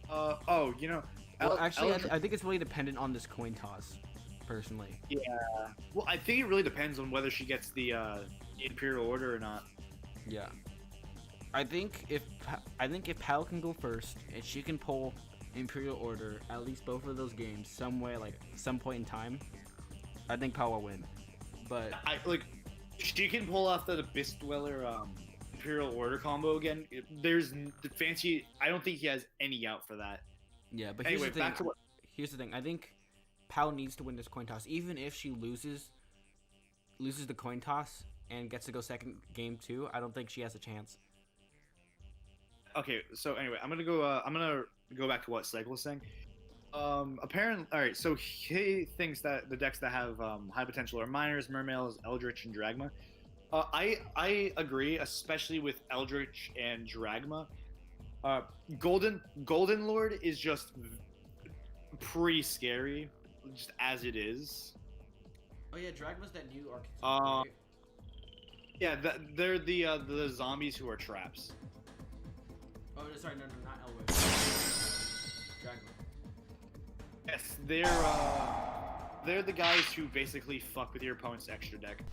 Oh, you know. Well, actually, I think it's really dependent on this coin toss, personally. Yeah. Well, I think it really depends on whether she gets the Imperial Order or not. Yeah. I think if Pal can go first and she can pull Imperial Order at least both of those games some way, like some point in time, I think Pal will win. But I like she can pull off the Abyss Dweller Imperial Order combo again. There's the Fancy. I don't think he has any out for that. yeah, but Anyway, here's the thing. back to what. Here's the thing. I think Pal needs to win this coin toss, even if she loses the coin toss and gets to go second game 2. I don't think she has a chance. Okay, so anyway, I'm gonna go back to what Cycle was saying. Apparently, all right. So he thinks that the decks that have high potential are Miners, Mermails, Eldritch, and Dragma. I agree, especially with Eldritch and Dragma. Golden Lord is just pretty scary, just as it is. Oh yeah, Dragma's that new archetype. Uh, right? Yeah, they're the zombies who are traps. Oh, sorry, no, not Elwood. Dragma. Yes, they're the guys who basically fuck with your opponent's extra deck.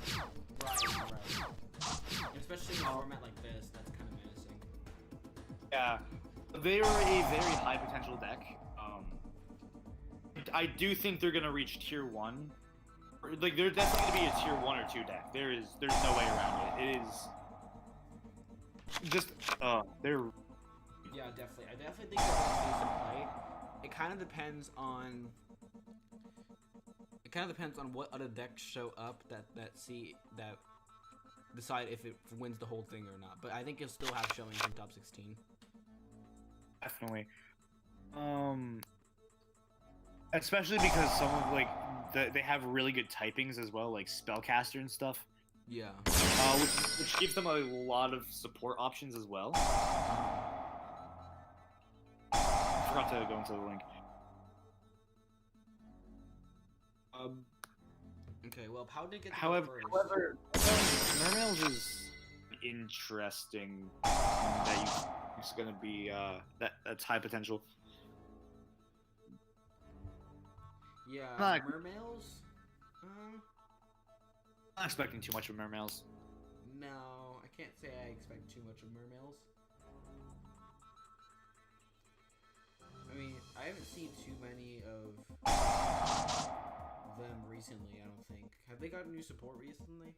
Right. Especially in a format like this, that's kind of menacing. Yeah, they are a very high potential deck. I do think they're gonna reach tier 1. Like, they're definitely gonna be a tier 1 or 2 deck. There's no way around it. It is just they're. Yeah, definitely. I definitely think they're going to see some play. It kind of depends on what other decks show up that decide if it wins the whole thing or not. But I think you'll still have showings in top 16. Definitely. Especially because some of they have really good typings as well, like Spellcaster and stuff. Yeah. Which gives them a lot of support options as well. I forgot to go into the link. Okay, well, Pow did get the However, Mermails is interesting. It's gonna be that's high potential. Yeah, Not- Mermails? I'm not expecting too much of Mermails. No, I can't say I expect too much of Mermails. I mean, I haven't seen too many of them recently, I don't think. Have they got new support recently?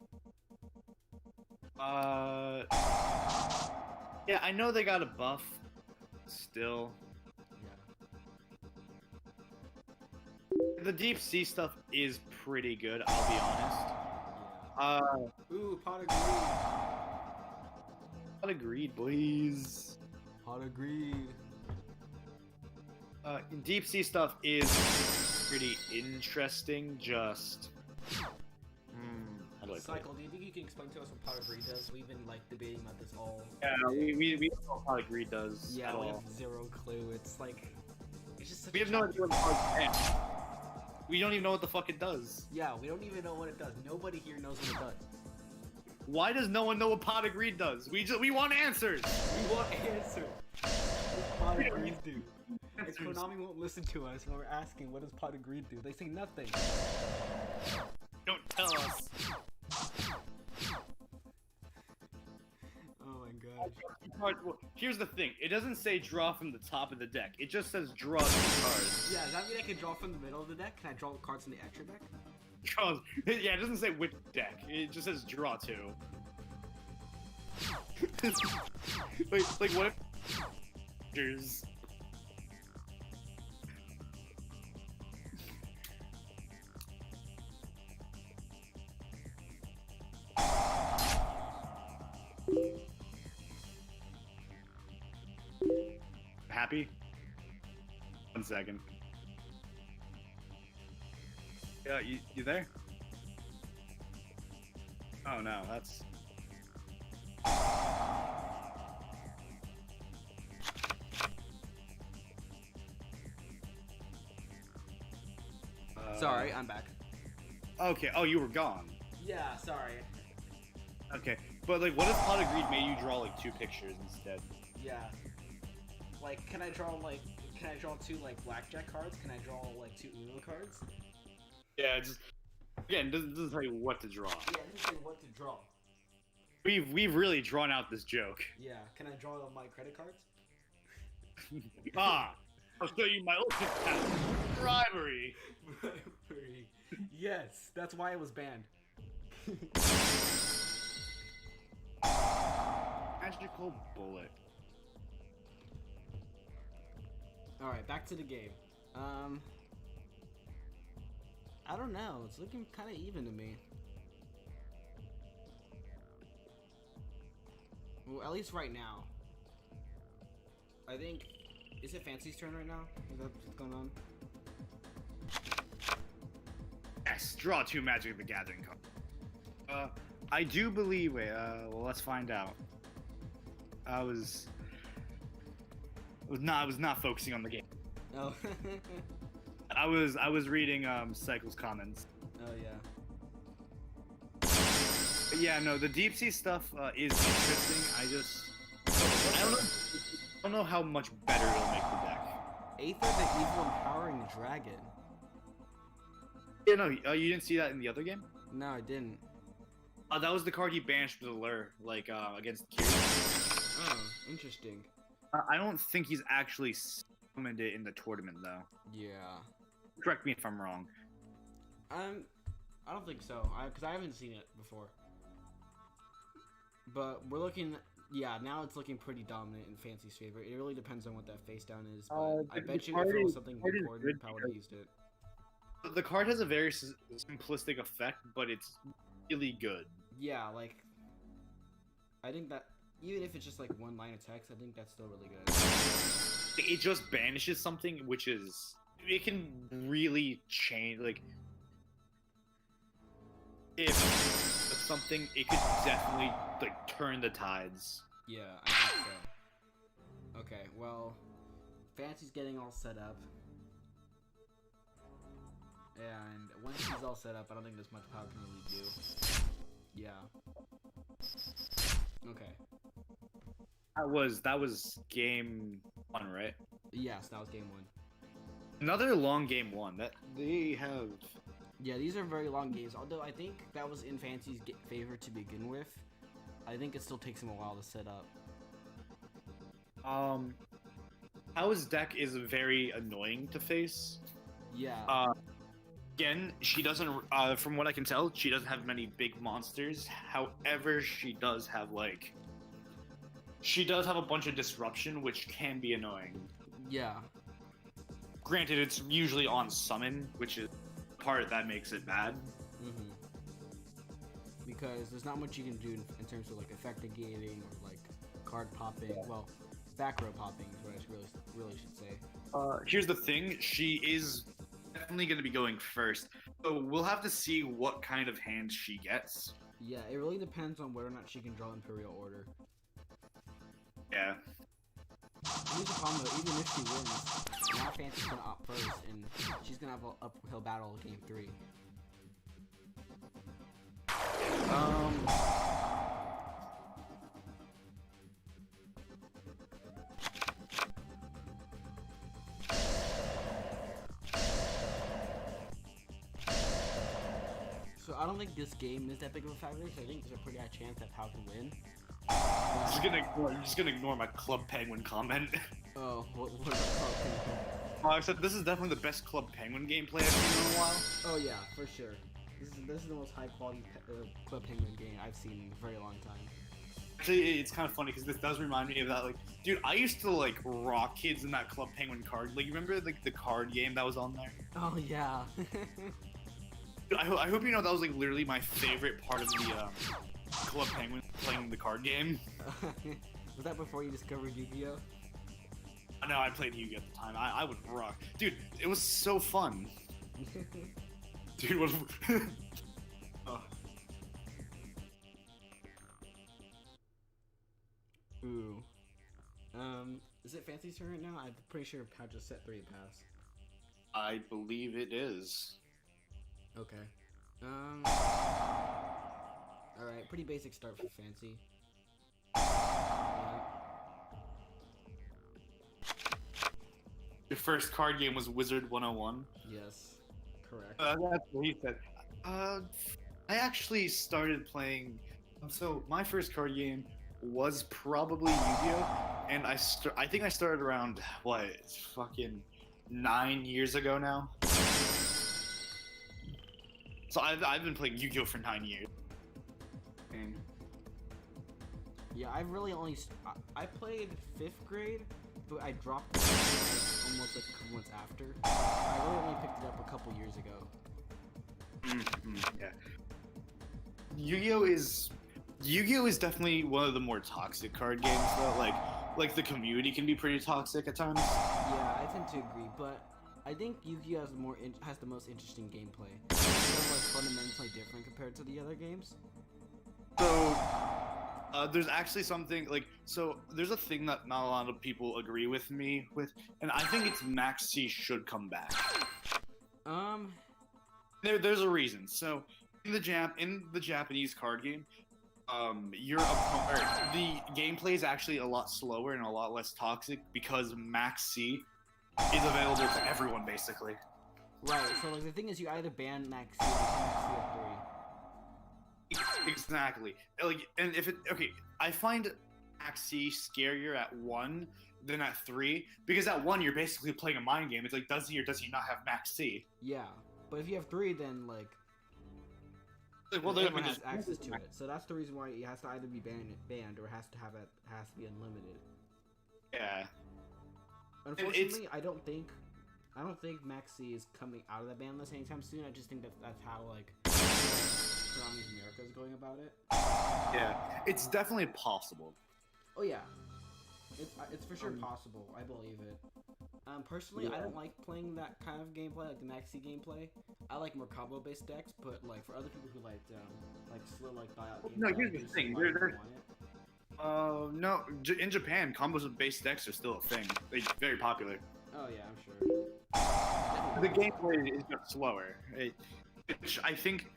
Yeah, I know they got a buff still. Yeah. The deep sea stuff is pretty good, I'll be honest. Ooh, Pot of Greed. Not agreed, boys. Pot of Greed. Deep sea stuff is pretty interesting, just... how do I put it? Cycle, do you think you can explain to us what Pot of Greed does? We've been, like, debating about this all... Yeah, we don't know how greed does Yeah, at we all. have zero clue. It's like... It's just such We a have no idea what the fuck it does. We don't even know what the fuck it does. Yeah, we don't even know what it does. Nobody here knows what it does. Why does no one know what pot of greed does? We want answers! We want answers. What does Pot of Greed do? And Answers. Konami won't listen to us when we're asking what does Pot of Greed do. They say nothing. Don't tell us. Oh my gosh. Here's the thing. It doesn't say draw from the top of the deck. It just says draw two cards. Yeah, does that mean I can draw from the middle of the deck? Can I draw cards from the extra deck? Draws. Yeah, it doesn't say which deck. It just says draw two. like what if... There's... Happy? 1 second. Yeah, you there? Oh no, that's... Sorry, I'm back. Okay, oh, you were gone. Yeah, sorry. Okay, but like, what if Pot of Greed made you draw like 2 pictures instead? Yeah. Like, can I draw 2 like blackjack cards? Can I draw like 2 Uno cards? Yeah, just again, doesn't tell you what to draw. Yeah, it doesn't say what to draw. We've really drawn out this joke. Yeah. Can I draw my credit cards? I'll show you my ultimate path. Bribery. Bribery. Yes, that's why it was banned. Magical bullet. All right, back to the game. I don't know. It's looking kind of even to me. Well, at least right now. I think. Is it Fancy's turn right now? Is that what's going on? Yes, draw 2 Magic the Gathering cards. I do believe it. Well, let's find out. I was not focusing on the game. Oh. I was reading Cycle's comments. Oh yeah. But yeah, no, the deep sea stuff is interesting. I don't know how much better it'll make the deck. Aether the Evil Empowering Dragon. Yeah, no, you didn't see that in the other game? No, I didn't. That was the card he banished with Allure, like against Kiri. Oh, interesting. I don't think he's actually summoned it in the tournament though. Yeah. Correct me if I'm wrong. I don't think so. Because I haven't seen it before. But we're looking. Yeah, now it's looking pretty dominant in Fancy's favor. It really depends on what that face down is. But I bet you if it was something important, I would have used it. The card has a very simplistic effect, but it's really good. Yeah, like I think that even if it's just like one line of text, I think that's still really good. It just banishes something, which is it can really change. Like if something, it could definitely like turn the tides. Yeah, I think so. Okay, well, Fancy's getting all set up. And once he's all set up, I don't think there's much Power can really do. Yeah. Okay. That was game 1, right? Yes, that was game 1. Another long game 1. That they have. Yeah, these are very long games. Although I think that was in Fancy's favor to begin with. I think it still takes him a while to set up. How's deck is very annoying to face. Yeah. Again, she doesn't. From what I can tell, she doesn't have many big monsters. However, she does have a bunch of disruption, which can be annoying. Yeah. Granted, it's usually on summon, which is the part that makes it bad. Mm-hmm. Because there's not much you can do in terms of like effect negating or like card popping. Well, back row popping is what I really should say. Here's the thing: she is definitely going to be going first, so we'll have to see what kind of hand she gets. Yeah, it really depends on whether or not she can draw Imperial Order. Yeah. Here's the problem though, even if she wins, now Fancy's gonna opt first, and she's gonna have an uphill battle game 3. So I don't think this game is that big of a factor, so I think there's a pretty high chance that Pau can win. I'm just gonna ignore my Club Penguin comment. Oh, what about Club Penguin? I said this is definitely the best Club Penguin gameplay I've seen in a while. Oh yeah, for sure. This is the most high quality Club Penguin game I've seen in a very long time. Actually, it's kind of funny because this does remind me of that. Like, dude, I used to like rock kids in that Club Penguin card. Like, you remember like the card game that was on there? Oh yeah. Dude, I hope you know that was like literally my favorite part of the Club Penguin, playing the card game. Was that before you discovered YugiOh? No, I played Yugi at the time. I would rock. Dude, it was so fun. Dude, what? Oh. Ooh. Is it Fancy's turn right now? I'm pretty sure Pau just set 3 pass. I believe it is. Okay. Alright, pretty basic start for Fancy. Yeah. Your first card game was Wizard 101. Yes, correct. That's what he said. I actually started playing So my first card game was probably Yu-Gi-Oh, and I think I started around what, fucking 9 years ago now. So I've been playing Yu-Gi-Oh for 9 years. And Yeah, I've really only I played 5th grade, but I dropped it almost like a couple months after. I really only picked it up a couple years ago. yeah, Yu-Gi-Oh is definitely one of the more toxic card games though. Like the community can be pretty toxic at times. Yeah, I tend to agree, but I think Yu-Gi-Oh has the most interesting gameplay. It's sort of like fundamentally different compared to the other games. So there's actually something there's a thing that not a lot of people agree with me with, and I think it's Max C should come back. There's a reason. So in the Japanese card game, the gameplay is actually a lot slower and a lot less toxic because Max C is available to everyone basically. Right. So like the thing is, you either ban Max C or Max C at 3. Exactly. I find Max C scarier at 1 than at 3 because at 1 you're basically playing a mind game. It's like, does he or does he not have Max C? Yeah, but if you have 3, then well, everyone has access to it. So that's the reason why it has to either be banned or it has to be unlimited. Yeah. Unfortunately, I don't think Max C is coming out of the ban list anytime soon. I just think that's how Konami's America is going about it. Yeah, it's definitely possible. Oh yeah, it's for sure possible. I believe it. Personally, I don't like playing that kind of gameplay, like the Max C gameplay. I like more combo-based decks, but like for other people who like slow buyout gameplay. No, here's the thing. No, in Japan, combos-based decks are still a thing. They're very popular. Oh yeah, I'm sure. The gameplay is just slower. Which I think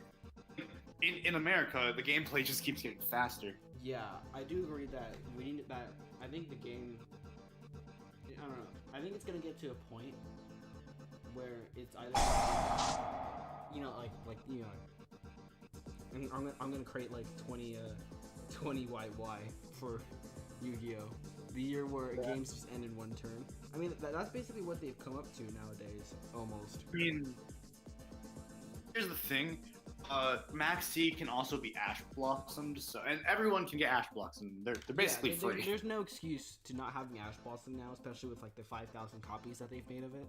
in America, the gameplay just keeps getting faster. Yeah, I do agree that we need that. I think the game. I don't know. I think it's gonna get to a point where it's either, I'm gonna create like 20 YY for Yu-Gi-Oh! The year where games just end in one turn. I mean, that's basically what they've come up to nowadays, almost. I mean, here's the thing. Max C can also be Ash Blossomed, and everyone can get Ash Blossomed. They're basically free. There's no excuse to not having Ash Blossom now, especially with like the 5,000 copies that they've made of it.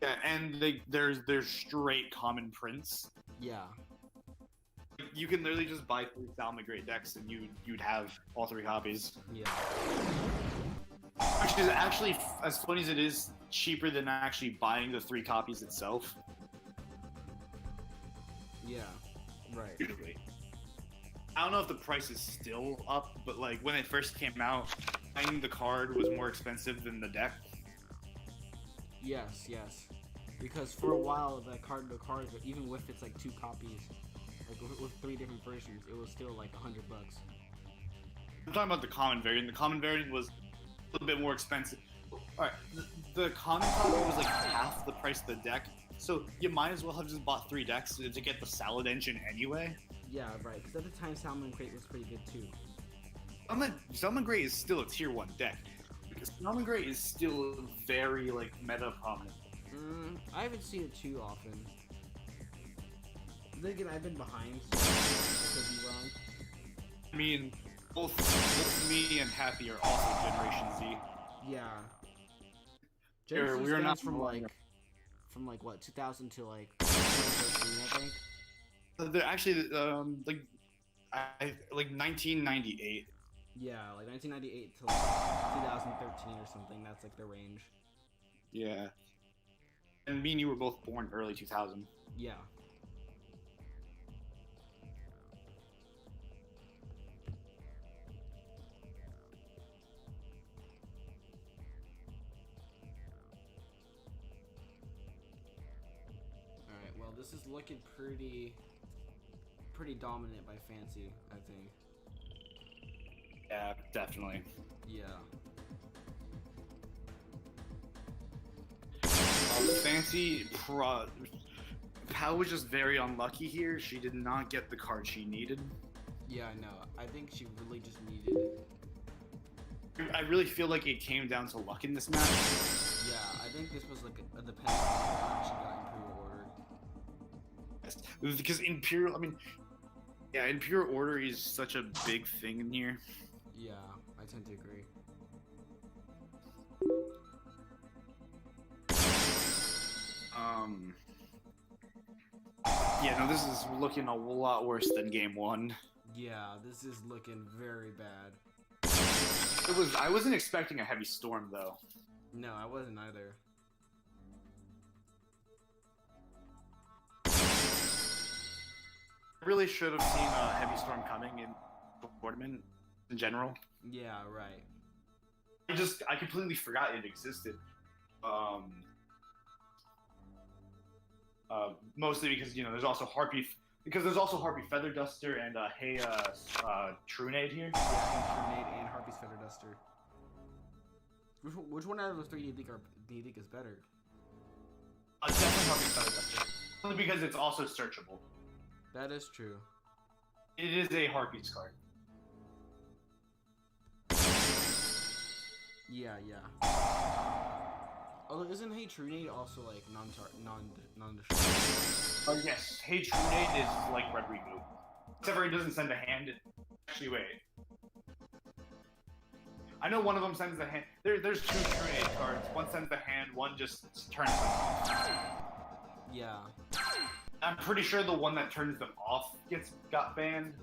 Yeah, and there's straight common prints. Yeah. You can literally just buy 3 Salmon decks, and you'd have all 3 copies. Yeah. Which is actually, as funny as it is, cheaper than actually buying the 3 copies itself. Yeah, right. Usually. I don't know if the price is still up, but like when it first came out, buying the card was more expensive than the deck. Yes. Because for a while, the card, even with its like 2 copies, like with 3 different versions, it was still like $100. I'm talking about the common variant. The common variant was a little bit more expensive. Alright, the common copy was like half the price of the deck. So you might as well have just bought 3 decks to get the Salad Engine anyway. Yeah, right. Because at the time, Salmon Crate was pretty good too. Salmon Gray is still a tier 1 deck. Because Salmon Gray is still very like meta prominent. I haven't seen it too often. Then again, I've been behind, so I could be wrong. I mean, both me and Happy are also Generation Z. Yeah. Gen Z we're not from like what, 2000 to like 2013, I think. They're actually like 1998. Yeah, like 1998 to like 2013 or something. That's like the range. Yeah. And me and you were both born early 2000. Yeah. Alright, well this is looking pretty dominant by Fancy, I think. Yeah, definitely. Yeah. Fancy Pal was just very unlucky here. She did not get the card she needed. Yeah, no, I think she really just needed it. I really feel like it came down to luck in this match. Yeah, I think this was like a dependent on she got Imperial Order. Yes. Because Imperial, I mean, yeah, Imperial Order is such a big thing in here. Yeah, I tend to agree. Yeah, no, this is looking a lot worse than game one. Yeah, this is looking very bad. I wasn't expecting a heavy storm though. No, I wasn't either. I really should have seen a heavy storm coming in the tournament in general. Yeah, right. I completely forgot it existed. Mostly because there's also Harpy Feather Duster and Trunade here. Yeah, Trunade and Harpy's Feather Duster. Which one out of those three do you think is better? Definitely Harpy Feather Duster. Only because it's also searchable. That is true. It is a Harpy's card. Yeah. Although isn't Hey Trunade also like non-destructive? Oh yes, Hey Trunade is like Red Reboot. Except for it doesn't send a hand. Actually, wait. I know one of them sends the hand. There's two Trunade cards. One sends the hand. One just turns them off. Yeah. I'm pretty sure the one that turns them off got banned.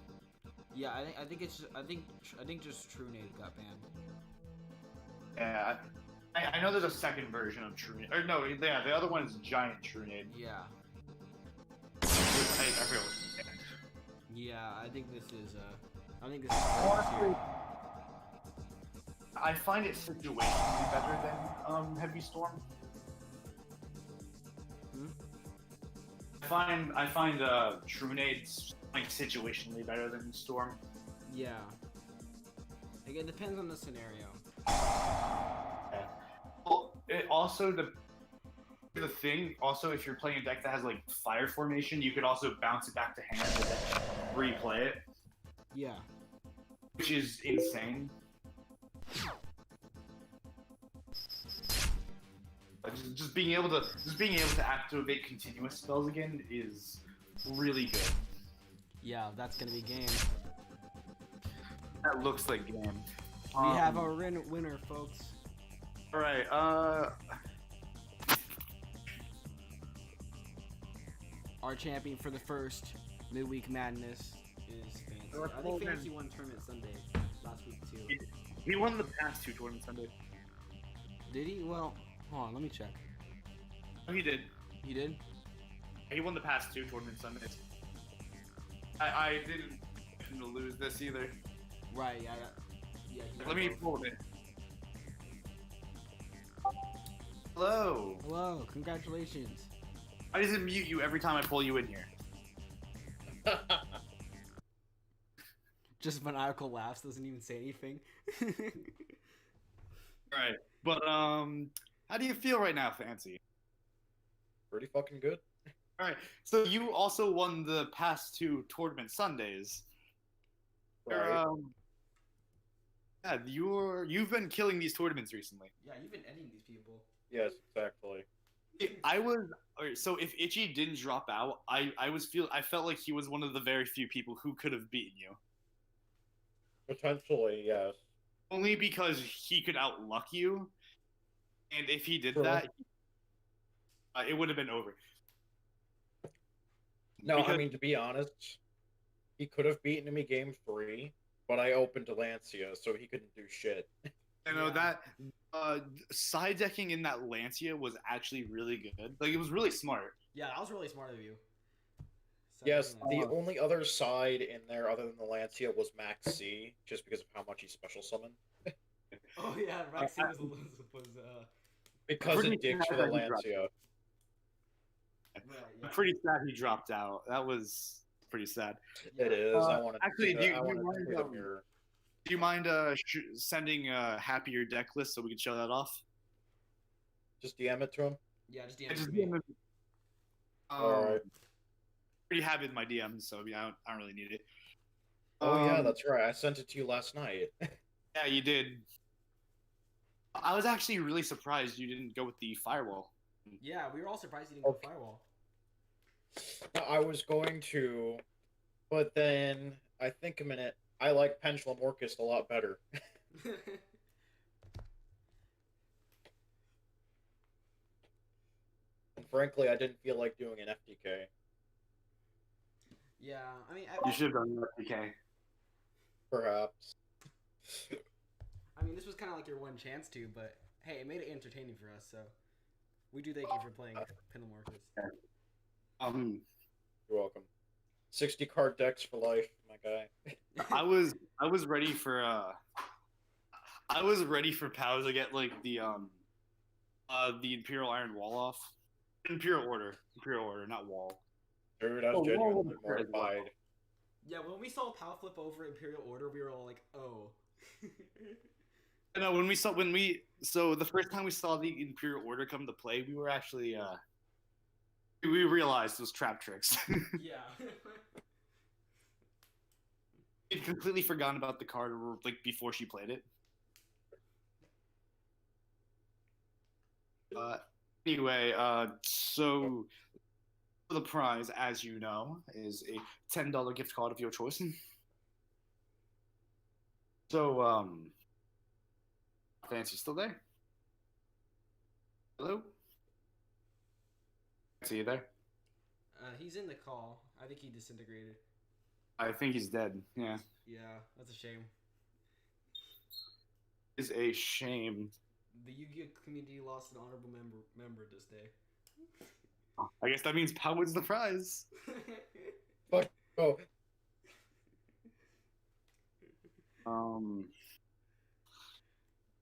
Yeah, I think just Trunade got banned. Yeah, I know there's a second version of Trunade. Or no, yeah, the other one is Giant Trunade. Yeah. I forget what's banned. Yeah, I think this is honestly, I find it situationally better than Heavy Storm. I find Trunade's like situationally better than Storm. Yeah. Again, it depends on the scenario. Yeah. Well, it also the thing. Also, if you're playing a deck that has like Fire Formation, you could also bounce it back to hand and then replay it. Yeah. Which is insane. Just being able to activate continuous spells again is really good. Yeah, that's gonna be game. That looks like game. We have our winner, folks. All right. Our champion for the first Midweek Madness is Fancy. I think Fancy won Tournament Sunday last week too. He won the past two tournaments Sunday. Did he? Well, hold on, let me check. Oh, he did. He did? He won the past two tournament Sundays. I didn't expect him to lose this either. Right, yeah. Let me pull it. Hello. Hello, congratulations. I just mute you every time I pull you in here. Just maniacal laughs, doesn't even say anything. Right. But how do you feel right now, Fancy? Pretty fucking good. All right. So you also won the past two tournament Sundays. Right. Yeah, you've been killing these tournaments recently. Yeah, you've been editing these people. Yes, exactly. So if Itchy didn't drop out, I felt like he was one of the very few people who could have beaten you. Potentially, yes. Only because he could outluck you, and if he did True. that, it would have been over. No, I mean, to be honest, he could have beaten me game 3, but I opened Lancia, so he couldn't do shit. You know, that side decking in that Lancia was actually really good. Like, it was really smart. Yeah, that was really smart of you. Yes, the only other side in there other than the Lancia was Max C, just because of how much he special summoned. Oh yeah, Max C was because it digs for the Lancia. Right, yeah. I'm pretty sad he dropped out. That was pretty sad. It is. I wanted actually, to, do I wanted you to mind, the mirror. Do you mind sending a happier deck list so we can show that off? Just DM it to him? Yeah, just I just DM me. Alright. I already have it in my DMs, so yeah, I don't really need it. Oh yeah, that's right. I sent it to you last night. Yeah, you did. I was actually really surprised you didn't go with the firewall. Yeah, we were all surprised you didn't go firewall. I was going to, but then I think a minute. I like Pendulum Orchis a lot better. And frankly, I didn't feel like doing an FTK. Yeah, I mean, You should have done that, PK. Perhaps. I mean, this was kind of like your one chance to, but hey, it made it entertaining for us, so we do thank you for playing Pendulum Orchis. You're welcome. 60 card decks for life, my guy. I was ready for Pao to get like the Imperial Iron Wall off. Imperial Order, not Wall. Dude, I was genuinely mortified. Yeah, when we saw Pal flip over Imperial Order, we were all like, "Oh." No, so the first time we saw the Imperial Order come to play, we were actually we realized it was trap tricks. Yeah. We'd completely forgotten about the card like before she played it. Anyway, so the prize, as you know, is a $10 gift card of your choice. So, Fancy still there? Hello? See you there? He's in the call. I think he disintegrated. I think he's dead. Yeah. Yeah, that's a shame. It's a shame. The Yu-Gi-Oh community lost an honorable member this day. I guess that means Pao wins the prize. Fuck. Oh.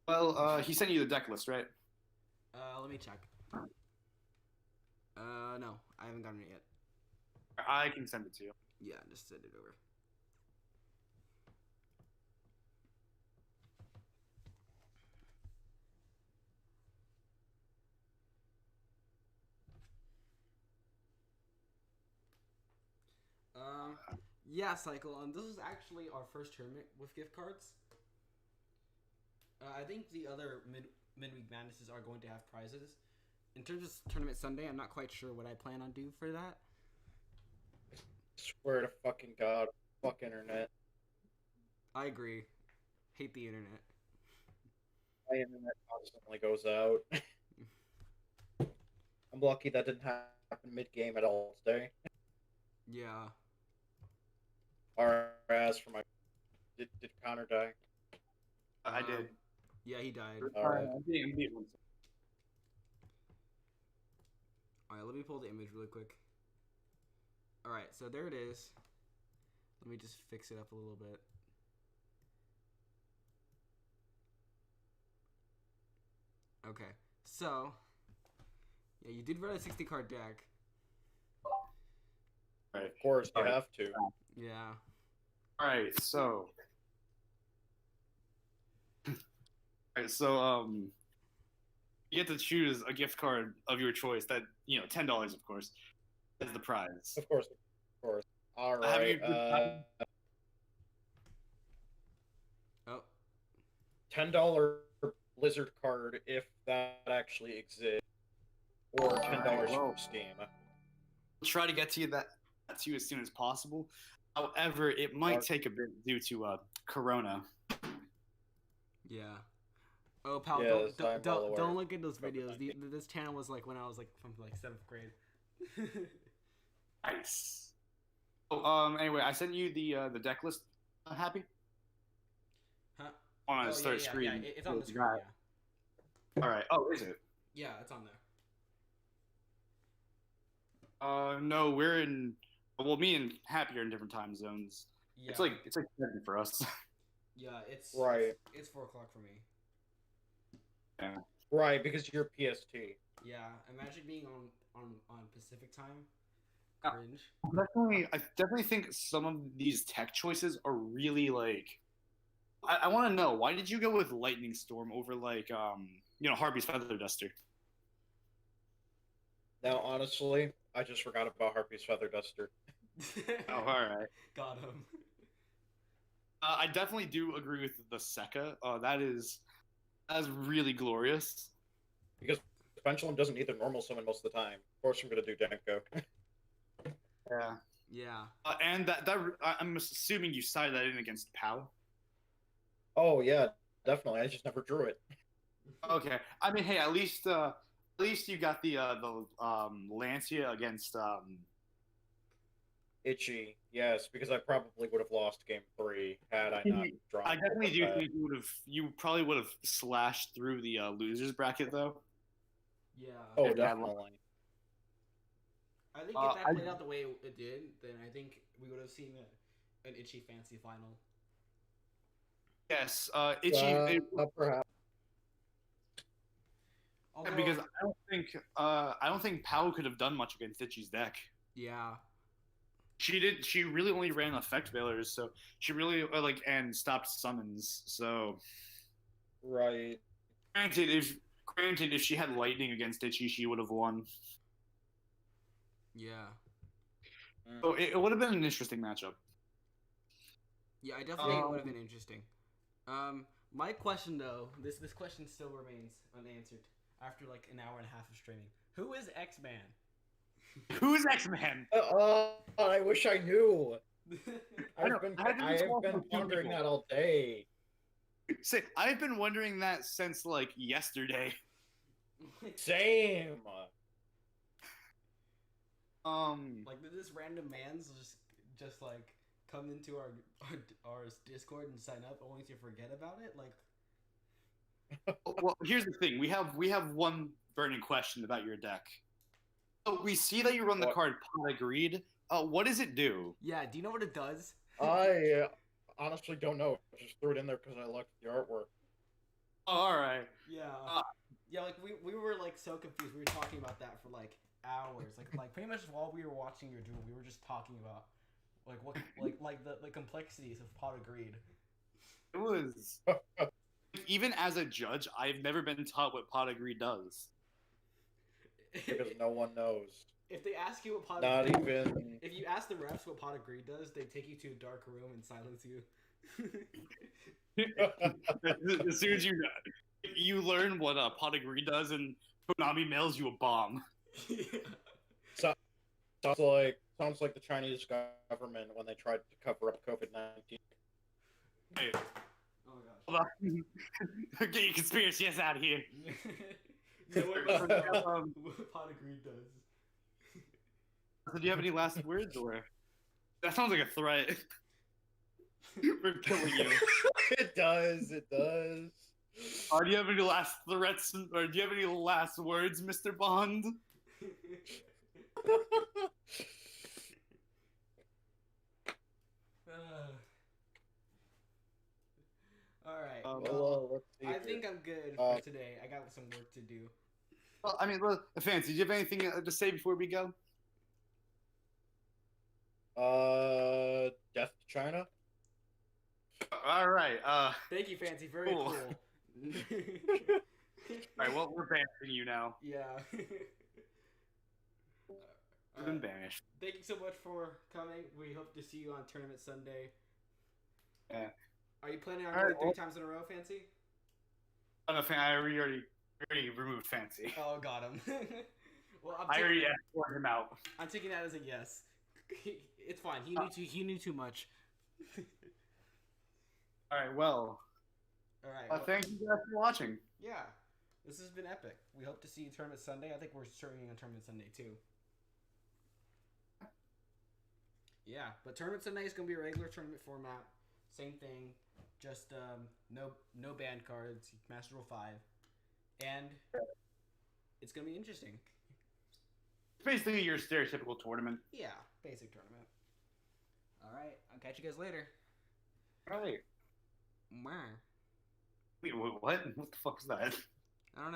Well, he sent you the deck list, right? Let me check. No, I haven't gotten it yet. I can send it to you. Yeah, just send it over. Yeah, Cycle. This is actually our first tournament with gift cards. I think the other midweek madnesses are going to have prizes. In terms of tournament Sunday, I'm not quite sure what I plan on doing for that. Swear to fucking God, fuck internet. I agree. Hate the internet. My internet constantly goes out. I'm lucky that didn't happen mid-game at all today. Yeah. As for my... Did Connor die? I did. Yeah, he died. Alright. Alright, let me pull the image really quick. Alright, so there it is. Let me just fix it up a little bit. Okay, so... Yeah, you did run a 60 card deck. Right. Of course, you have to. Yeah. Alright, so... Alright, so, you get to choose a gift card of your choice that, you know, $10, of course, is the prize. Of course. Alright, Oh. $10 Blizzard card, if that actually exists. Or $10 from Steam. We'll try to get to that to you as soon as possible. However, it might take a bit due to Corona. Yeah. Oh, pal, Yes, don't look at those videos. This channel was like when I was like from like 7th grade. Nice. Oh, anyway, I sent you the deck list. Happy? Huh? On start screen. Yeah, it's on the screen. Yeah. All right. Oh, is it? Yeah, it's on there. No, we're in. Well, me and Happy are in different time zones. Yeah. It's like 7 for us. Yeah, it's right. It's 4 o'clock for me. Yeah. Right, because you're PST. Yeah, imagine being on Pacific time. Yeah. Cringe. I definitely think some of these tech choices are really like. I want to know, why did you go with Lightning Storm over like Harpy's Feather Duster? Now, honestly, I just forgot about Harpy's Feather Duster. Oh, all right. Got him. I definitely do agree with the Sekka. That's really glorious. Because Pendulum doesn't need the normal summon most of the time. Of course, I'm gonna do Denko. Yeah. Yeah. And I'm assuming you sided that in against Pow. Oh yeah, definitely. I just never drew it. Okay. I mean, hey, at least you got the Lancia against Itchy, yes, because I probably would have lost game 3 had I not drawn. I definitely do that. think you probably would have slashed through the losers bracket though. Yeah. Oh, If you had definitely. I think if that played out the way it did, then I think we would have seen an Itchy Fancy final. Yes, Itchy. Perhaps. Although, Because I don't think Pau could have done much against Itchy's deck. yeah. She really only ran effect veilers, so she really and stopped summons. So Right. granted, if she had lightning against Itchy, she would have won. Yeah. So it would have been an interesting matchup. Yeah, I definitely think it would have been interesting. My question though, this question still remains unanswered after like an hour and a half of streaming. Who is X-Man? Who's X-Man? I wish I knew. I I've been pondering that all day. Say, I've been wondering that since like yesterday. Same. Like did this random man's just like come into our Discord and sign up only to forget about it? Like, well, here's the thing: we have one burning question about your deck. So we see that you run the card Pot of Greed. What does it do? yeah, do you know what it does? I honestly don't know. I just threw it in there because I liked the artwork. Oh, all right. Yeah. Yeah, like we were like so confused. We were talking about that for like hours. Like pretty much while we were watching your duel, we were just talking about like what like the complexities of Pot of Greed. It was even as a judge, I've never been taught what Pot of Greed does. Because no one knows. If they ask you what Pot Not of Greed, even. if you ask the refs what Pot of Greed does, they take you to a dark room and silence you. As soon as you learn what Pot of Greed does, and Konami mails you a bomb. Yeah. Sounds like the Chinese government when they tried to cover up COVID-19. Hey, Oh my gosh. hold on. Get your conspiracy ass out of here. No one knows what Pot of Greed does. So do you have any last words, or that sounds like a threat for killing you? It does. It does. Or do you have any last threats, or do you have any last words, Mr. Bond? All right. Well, let's see I here. think I'm good for today. I got some work to do. Well, I mean, Fancy, do you have anything to say before we go? Death to China. All right. Thank you, Fancy. Very Cool. cool. All right. Well, we're banishing you now. Yeah. You've been banished. Thank you so much for coming. We hope to see you on Tournament Sunday. Yeah. Are you planning on All going right, 3 well- times in a row, Fancy? Oh, no, I already removed Fancy. Oh, got him. Well, I already escorted him out. I'm taking that as a yes. It's fine. He knew too much. All right. Well. All right. Well, Thank you guys for watching. yeah, this has been epic. We hope to see you Tournament Sunday. I think we're streaming on Tournament Sunday too. Yeah, but Tournament Sunday is gonna be a regular tournament format. Same thing, just no banned cards, Master Rule 5, and it's gonna be interesting. It's basically your stereotypical tournament. Yeah, basic tournament. All right, I'll catch you guys later. All right. Mwah. Wait, what? What the fuck is that? I don't know.